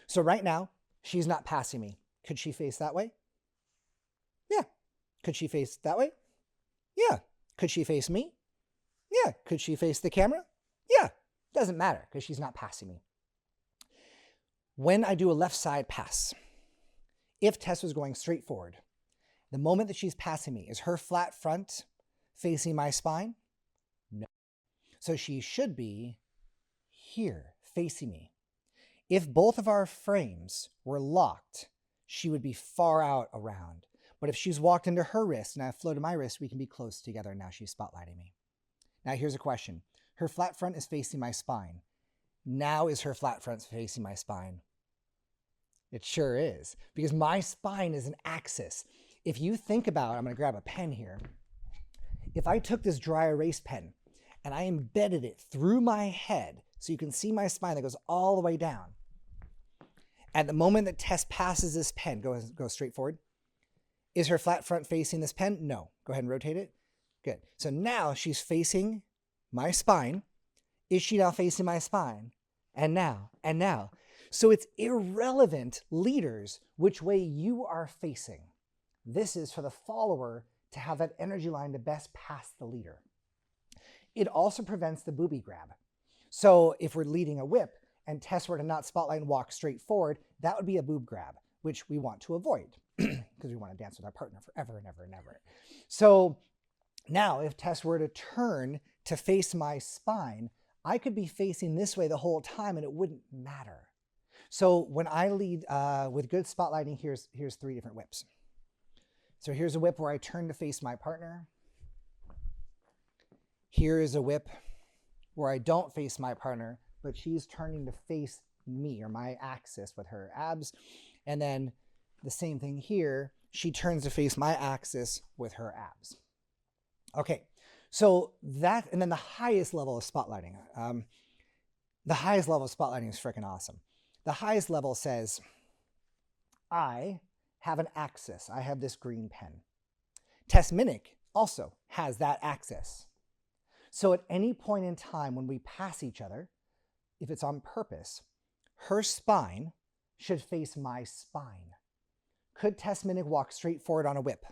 So right now, she's not passing me. Could she face that way? Yeah. Could she face that way? Yeah. Could she face me? Yeah. Could she face the camera? Yeah. Doesn't matter because she's not passing me. When I do a left side pass, if Tess was going straight forward, the moment that she's passing me, is her flat front facing my spine? No. So she should be here, facing me. If both of our frames were locked, she would be far out around. But if she's walked into her wrist and I've floated my wrist, we can be close together. Now she's spotlighting me. Now here's a question. Her flat front is facing my spine. Now is her flat front facing my spine? It sure is, because my spine is an axis. If you think about, I'm going to grab a pen here. If I took this dry erase pen and I embedded it through my head so you can see my spine that goes all the way down. At the moment that Tess passes this pen, go straight forward. Is her flat front facing this pen? No. Go ahead and rotate it. Good. So now she's facing my spine. Is she now facing my spine? And now, and now. So it's irrelevant, leaders, which way you are facing. This is for the follower to have that energy line to best pass the leader. It also prevents the booby grab. So if we're leading a whip and Tess were to not spotlight and walk straight forward, that would be a boob grab, which we want to avoid because we want to dance with our partner forever and ever and ever. So now if Tess were to turn to face my spine, I could be facing this way the whole time and it wouldn't matter. So when I lead with good spotlighting, here's 3 different whips. So here's a whip where I turn to face my partner. Here is a whip where I don't face my partner, but she's turning to face me or my axis with her abs. And then the same thing here, she turns to face my axis with her abs. Okay, so that, and then the highest level of spotlighting. The highest level of spotlighting is freaking awesome. The highest level says, I have an axis. I have this green pen. Tess Minnick also has that axis. So at any point in time when we pass each other, if it's on purpose, her spine should face my spine. Could Tess Minnick walk straight forward on a whip?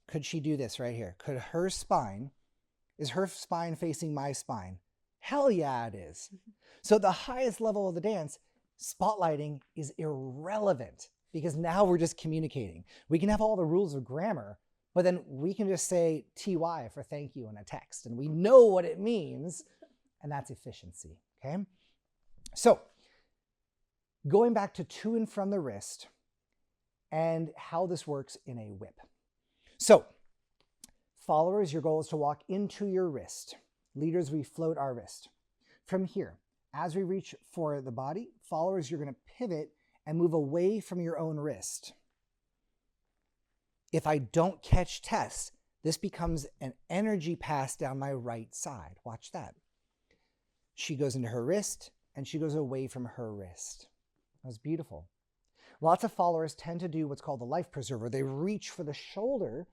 Could she do this right here? Could her spine, is her spine facing my spine? Hell yeah, it is. So at the highest level of the dance, spotlighting is irrelevant because now we're just communicating. We can have all the rules of grammar, but then we can just say TY for thank you in a text, and we know what it means, and that's efficiency, okay? So going back to and from the wrist and how this works in a whip. So followers, your goal is to walk into your wrist. Leaders, we float our wrist. From here, as we reach for the body, followers, you're going to pivot and move away from your own wrist. If I don't catch Tess, this becomes an energy pass down my right side. Watch that. She goes into her wrist and she goes away from her wrist. That was beautiful. Lots of followers tend to do what's called the life preserver. They reach for the shoulder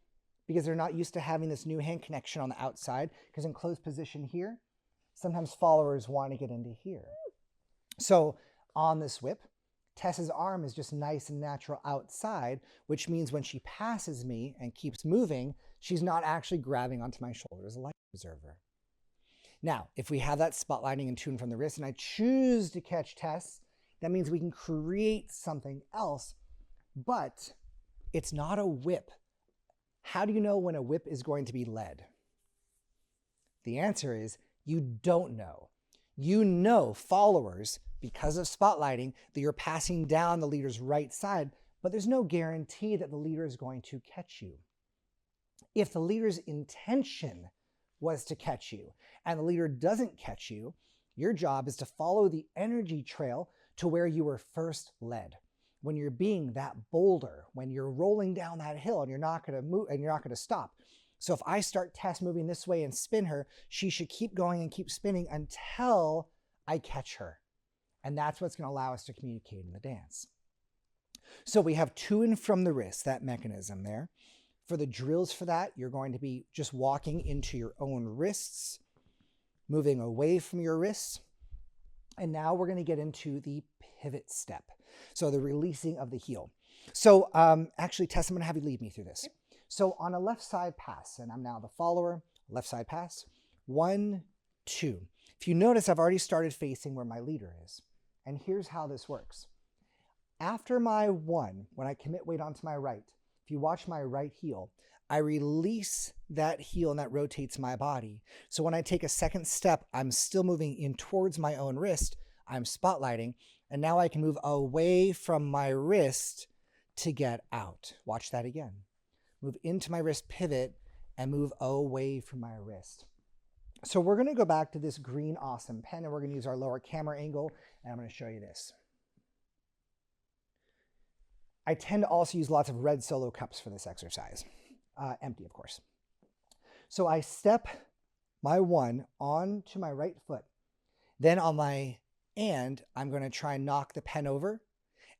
because they're not used to having this new hand connection on the outside, because in closed position here, sometimes followers want to get into here. So on this whip, Tess's arm is just nice and natural outside, which means when she passes me and keeps moving, she's not actually grabbing onto my shoulder as a life preserver. Now, if we have that spotlighting and tune from the wrist and I choose to catch Tess, that means we can create something else, but it's not a whip. How do you know when a whip is going to be led? The answer is you don't know. You know, followers, because of spotlighting, that you're passing down the leader's right side, but there's no guarantee that the leader is going to catch you. If the leader's intention was to catch you and the leader doesn't catch you, your job is to follow the energy trail to where you were first led. When you're being that boulder, when you're rolling down that hill and you're not going to move and you're not going to stop. So if I start Tess moving this way and spin her, she should keep going and keep spinning until I catch her. And that's what's going to allow us to communicate in the dance. So we have to and from the wrist, that mechanism there. For the drills for that, you're going to be just walking into your own wrists, moving away from your wrists. And now we're going to get into the pivot step. So the releasing of the heel. So actually, Tess, I'm going to have you lead me through this. So on a left side pass, and I'm now the follower, left side pass, 1, 2. If you notice, I've already started facing where my leader is. And here's how this works. After my 1, when I commit weight onto my right, if you watch my right heel, I release that heel and that rotates my body. So when I take a second step, I'm still moving in towards my own wrist. I'm spotlighting. And now I can move away from my wrist to get out. Watch that again. Move into my wrist, pivot, and move away from my wrist. So we're going to go back to this green awesome pen, and we're going to use our lower camera angle, and I'm going to show you this. I tend to also use lots of red solo cups for this exercise. Empty, of course. So I step my 1 onto my right foot. Then on my and I'm going to try and knock the pen over,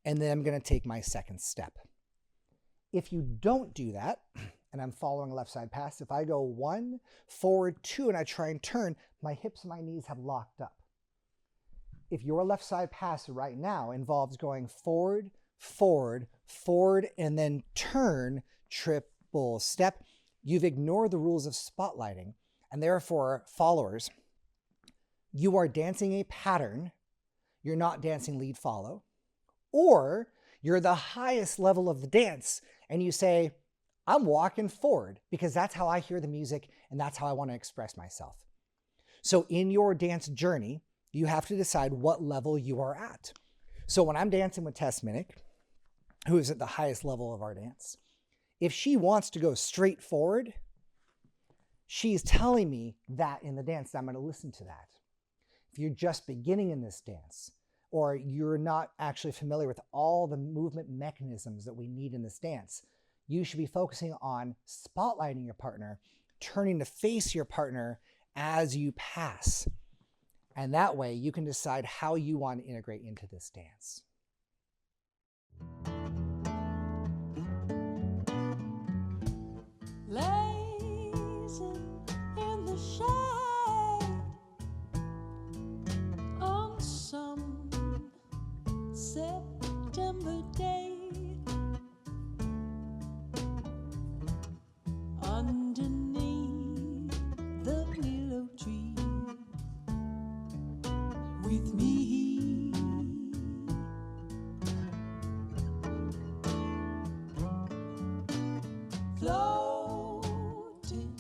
and then I'm going to take my second step. If you don't do that, and I'm following a left side pass, if I go 1, forward, 2, and I try and turn, my hips and my knees have locked up. If your left side pass right now involves going forward, forward, forward, and then turn, triple step, you've ignored the rules of spotlighting, and therefore, followers, you are dancing a pattern. You're not dancing lead follow, or you're the highest level of the dance and you say, I'm walking forward because that's how I hear the music and that's how I want to express myself. So in your dance journey, you have to decide what level you are at. So when I'm dancing with Tess Minnick, who is at the highest level of our dance, If she wants to go straight forward, she's telling me that in the dance, I'm going to listen to that. If you're just beginning in this dance, or you're not actually familiar with all the movement mechanisms that we need in this dance, you should be focusing on spotlighting your partner, turning to face your partner as you pass. And that way you can decide how you want to integrate into this dance. Lazing in the shade on some September day, underneath the willow tree with me. Floating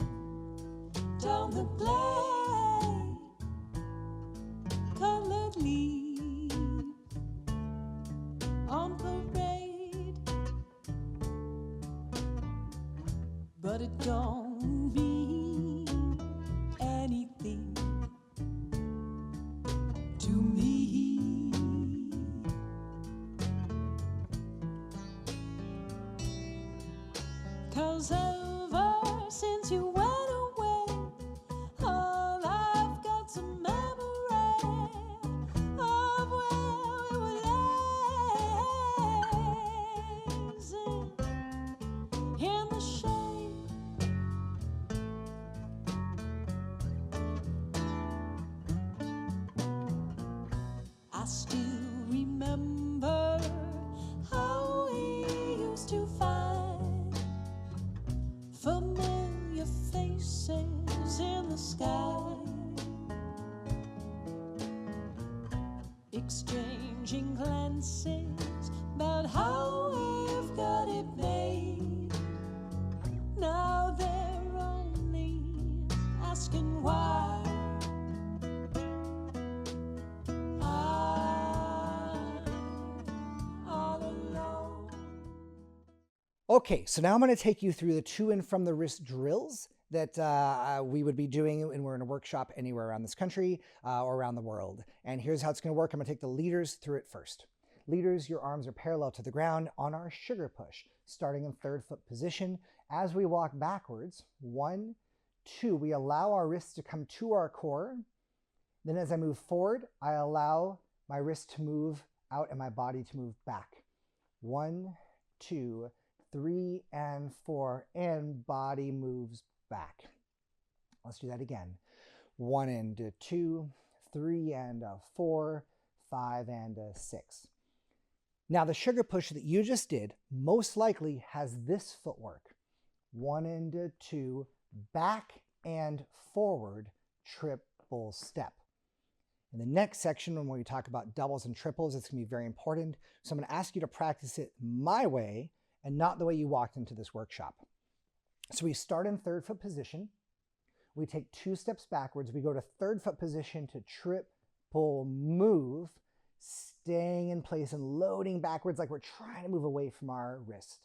down the blade, colored leaf on parade, but it don't mean anything to me. 'Cause ever since you went away, all I've got's a memory of where we were lazing in the shade. I still remember how we used to find familiar faces in the sky, exchanging glances about how we've got it made. Now they're only asking why. I'm all alone. Okay, so now I'm going to take you through the to and from the wrist drills that we would be doing when we're in a workshop anywhere around this country or around the world. And here's how it's going to work. I'm going to take the leaders through it first. Leaders, your arms are parallel to the ground on our sugar push, starting in third foot position. As we walk backwards, 1, 2, we allow our wrists to come to our core. Then as I move forward, I allow my wrist to move out and my body to move back. 1, 2, 3, and 4, and body moves back. Let's do that again. 1 and 2, 3 and 4, 5 and 6. Now the sugar push that you just did most likely has this footwork. 1 and 2, back and forward, triple step. In the next section, when we talk about doubles and triples, it's going to be very important. So I'm going to ask you to practice it my way and not the way you walked into this workshop. So we start in third foot position. We take 2 steps backwards. We go to third foot position to triple move, staying in place and loading backwards like we're trying to move away from our wrist.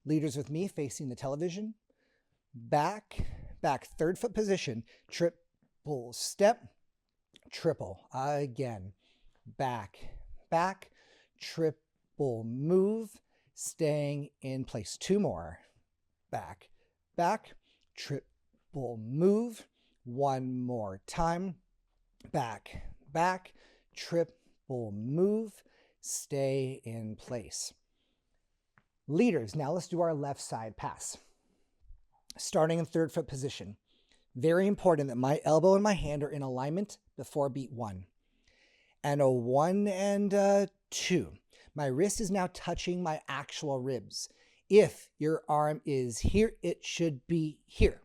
Leaders with me facing the television. Back, third foot position, triple step, triple. Again, back, triple move, staying in place. 2 more. Back, triple move. 1 more time. Back, triple move, stay in place. Leaders, now let's do our left side pass. Starting in third foot position. Very important that my elbow and my hand are in alignment before beat 1. And a 1 and 2. My wrist is now touching my actual ribs. If your arm is here, it should be here.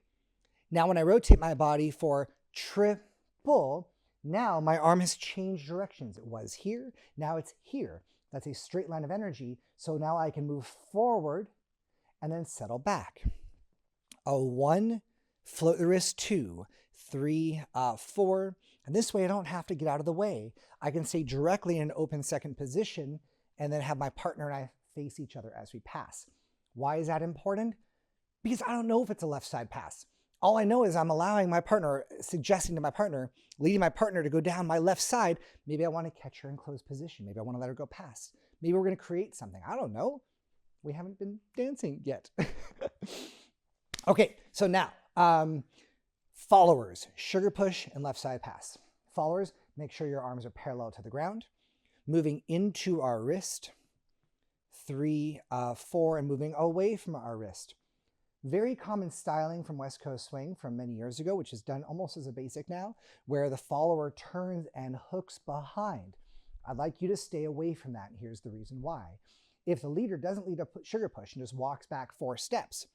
Now when I rotate my body for triple, now my arm has changed directions. It was here, now it's here. That's a straight line of energy. So now I can move forward and then settle back. A 1, float the wrist, 2, 3, 4. And this way I don't have to get out of the way. I can stay directly in an open second position and then have my partner and I face each other as we pass. Why is that important? Because I don't know if it's a left side pass. All I know is I'm allowing my partner, suggesting to my partner, leading my partner to go down my left side. Maybe I want to catch her in closed position. Maybe I want to let her go past. Maybe we're going to create something. I don't know. We haven't been dancing yet. Okay, so now, followers, sugar push and left side pass. Followers, make sure your arms are parallel to the ground. Moving into our wrist, 3, 4, and moving away from our wrist. Very common styling from West Coast Swing from many years ago, which is done almost as a basic now, where the follower turns and hooks behind. I'd like you to stay away from that, and here's the reason why. If the leader doesn't lead a sugar push and just walks back 4 steps,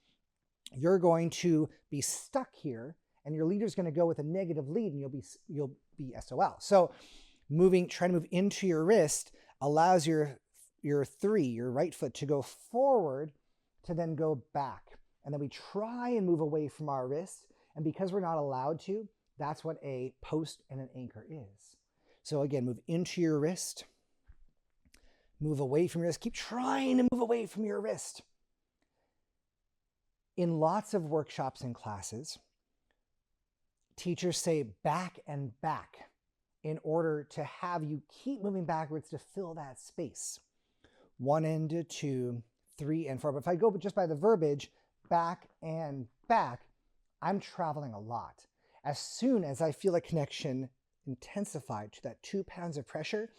you're going to be stuck here, and your leader's going to go with a negative lead, and you'll be SOL. So trying to move into your wrist allows your 3, your right foot, to go forward to then go back. And then we try and move away from our wrist. And because we're not allowed to, that's what a post and an anchor is. So again, move into your wrist, move away from your wrist. Keep trying to move away from your wrist. In lots of workshops and classes, teachers say back and back in order to have you keep moving backwards to fill that space. 1 and 2, 3 and 4. But if I go just by the verbiage, back and back, I'm traveling a lot. As soon as I feel a connection intensified to that 2 pounds of pressure,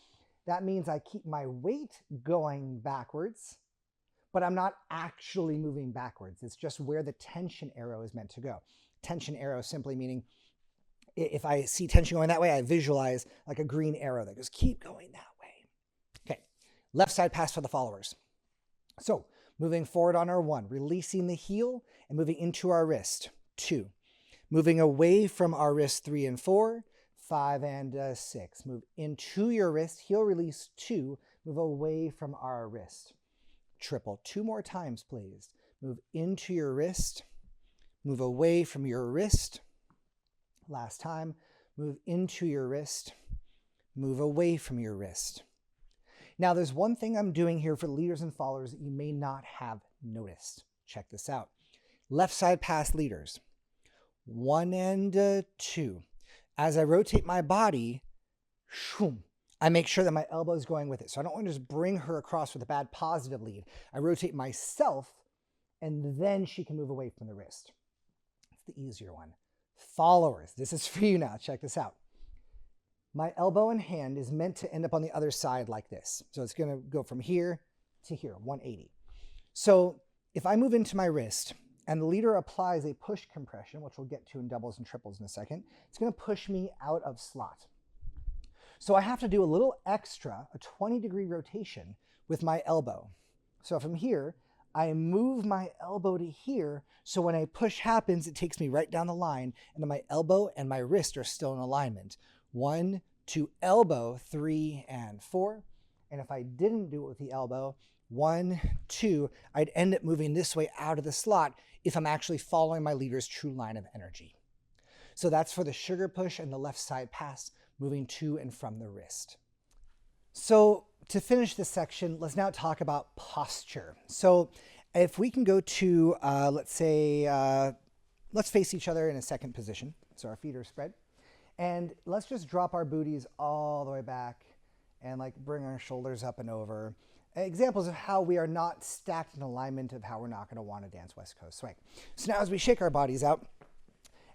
that means I keep my weight going backwards, but I'm not actually moving backwards. It's just where the tension arrow is meant to go. Tension arrow simply meaning if I see tension going that way, I visualize like a green arrow that goes, keep going that way. Okay, left side pass for the followers. So moving forward on our 1, releasing the heel and moving into our wrist, 2. Moving away from our wrist, 3 and 4, 5 and 6. Move into your wrist, heel release, 2. Move away from our wrist. Triple. 2 more times, please. Move into your wrist, move away from your wrist. Last time, move into your wrist, move away from your wrist. Now, there's one thing I'm doing here for leaders and followers that you may not have noticed. Check this out. Left side pass leaders. 1 and 2. As I rotate my body, I make sure that my elbow is going with it. So I don't want to just bring her across with a bad positive lead. I rotate myself, and then she can move away from the wrist. It's the easier one. Followers, this is for you now. Check this out. My elbow and hand is meant to end up on the other side like this. So it's going to go from here to here, 180. So if I move into my wrist and the leader applies a push compression, which we'll get to in doubles and triples in a second, it's going to push me out of slot. So I have to do a little extra, a 20-degree rotation with my elbow. So from here, I move my elbow to here, so when a push happens, it takes me right down the line, and then my elbow and my wrist are still in alignment. 1, 2, elbow, 3 and 4. And if I didn't do it with the elbow, 1, 2, I'd end up moving this way out of the slot if I'm actually following my leader's true line of energy. So that's for the sugar push and the left side pass, moving to and from the wrist. So to finish this section, let's now talk about posture. So if we can go to, let's face each other in a second position. So our feet are spread. And let's just drop our booties all the way back and like bring our shoulders up and over. Examples of how we are not stacked in alignment of how we're not going to want to dance West Coast Swing. So now as we shake our bodies out,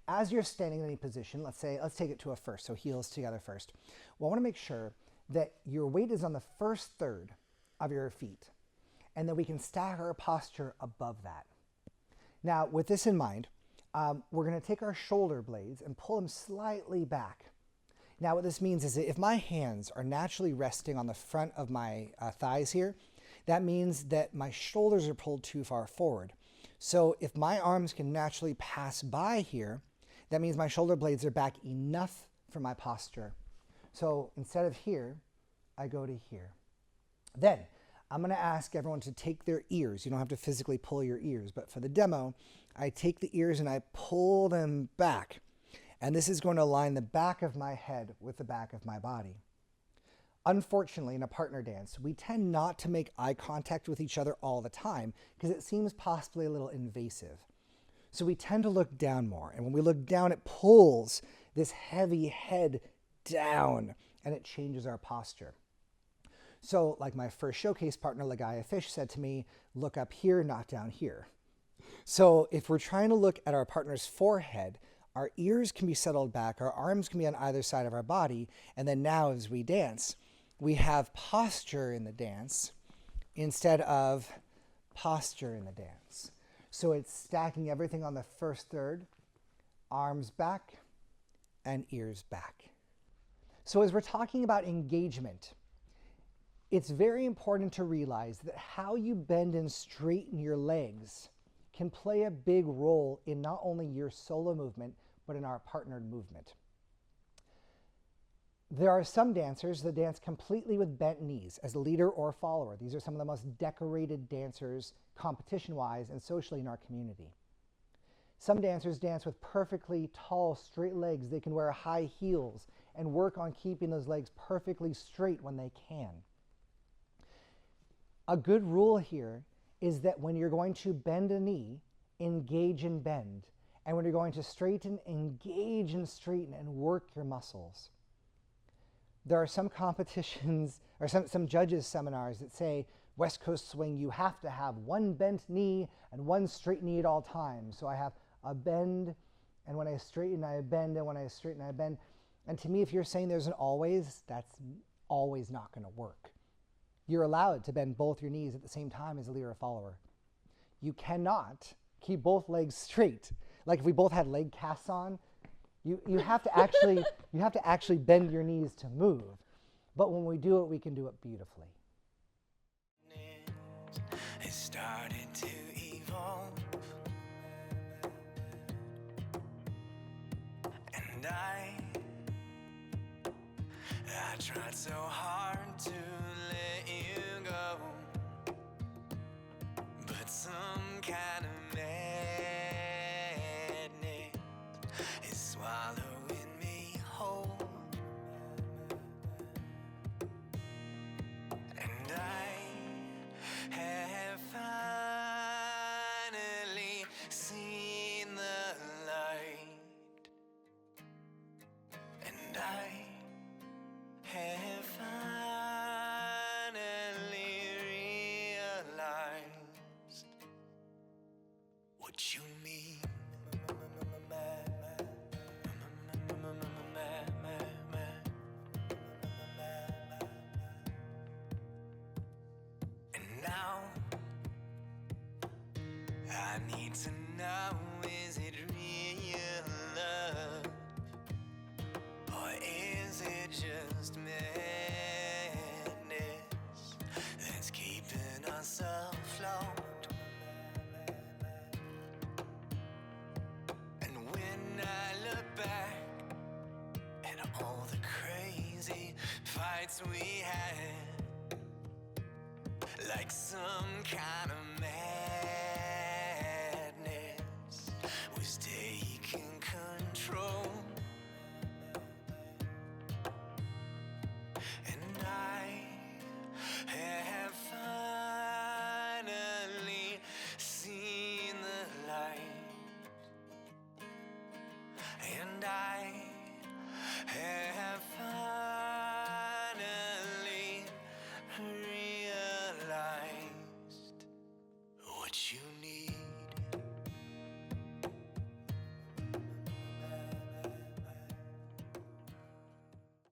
as you're standing in any position, let's take it to a first, so heels together first. Well, I want to make sure that your weight is on the first third of your feet, and that we can stack our posture above that. Now, with this in mind, we're going to take our shoulder blades and pull them slightly back. Now, what this means is that if my hands are naturally resting on the front of my thighs here, that means that my shoulders are pulled too far forward. So if my arms can naturally pass by here, that means my shoulder blades are back enough for my posture. So instead of here, I go to here. Then I'm going to ask everyone to take their ears. You don't have to physically pull your ears, but for the demo, I take the ears and I pull them back. And this is going to align the back of my head with the back of my body. Unfortunately, in a partner dance, we tend not to make eye contact with each other all the time because it seems possibly a little invasive. So we tend to look down more. And when we look down, it pulls this heavy head down and it changes our posture. So like my first showcase partner, Lagaya Fish, said to me, look up here, not down here. So if we're trying to look at our partner's forehead, our ears can be settled back, our arms can be on either side of our body, and then now as we dance, we have posture in the dance instead of posture in the dance. So it's stacking everything on the first third, arms back and ears back. So as we're talking about engagement, it's very important to realize that how you bend and straighten your legs can play a big role in not only your solo movement, but in our partnered movement. There are some dancers that dance completely with bent knees as a leader or follower. These are some of the most decorated dancers competition-wise and socially in our community. Some dancers dance with perfectly tall, straight legs. They can wear high heels and work on keeping those legs perfectly straight when they can. A good rule here is that when you're going to bend a knee, engage and bend. And when you're going to straighten, engage and straighten and work your muscles. There are some competitions or some judges seminars that say West Coast swing, you have to have one bent knee and one straight knee at all times. So I have a bend, and when I straighten, I bend, and when I straighten, I bend. And to me, if you're saying there's an always, that's always not going to work. You're allowed to bend both your knees at the same time as a leader or follower. You cannot keep both legs straight. Like if we both had leg casts on, you have to actually bend your knees to move. But when we do it, we can do it beautifully. It started to evolve, and I tried so hard to let you go, but some kind of madness is swallowing me whole, and I have finally seen the light, and I have finally realized what you mean. And now I need to know, is it real love? Or is it just madness that's keeping us afloat? And when I look back at all the crazy fights we had, like some kind of madness was taking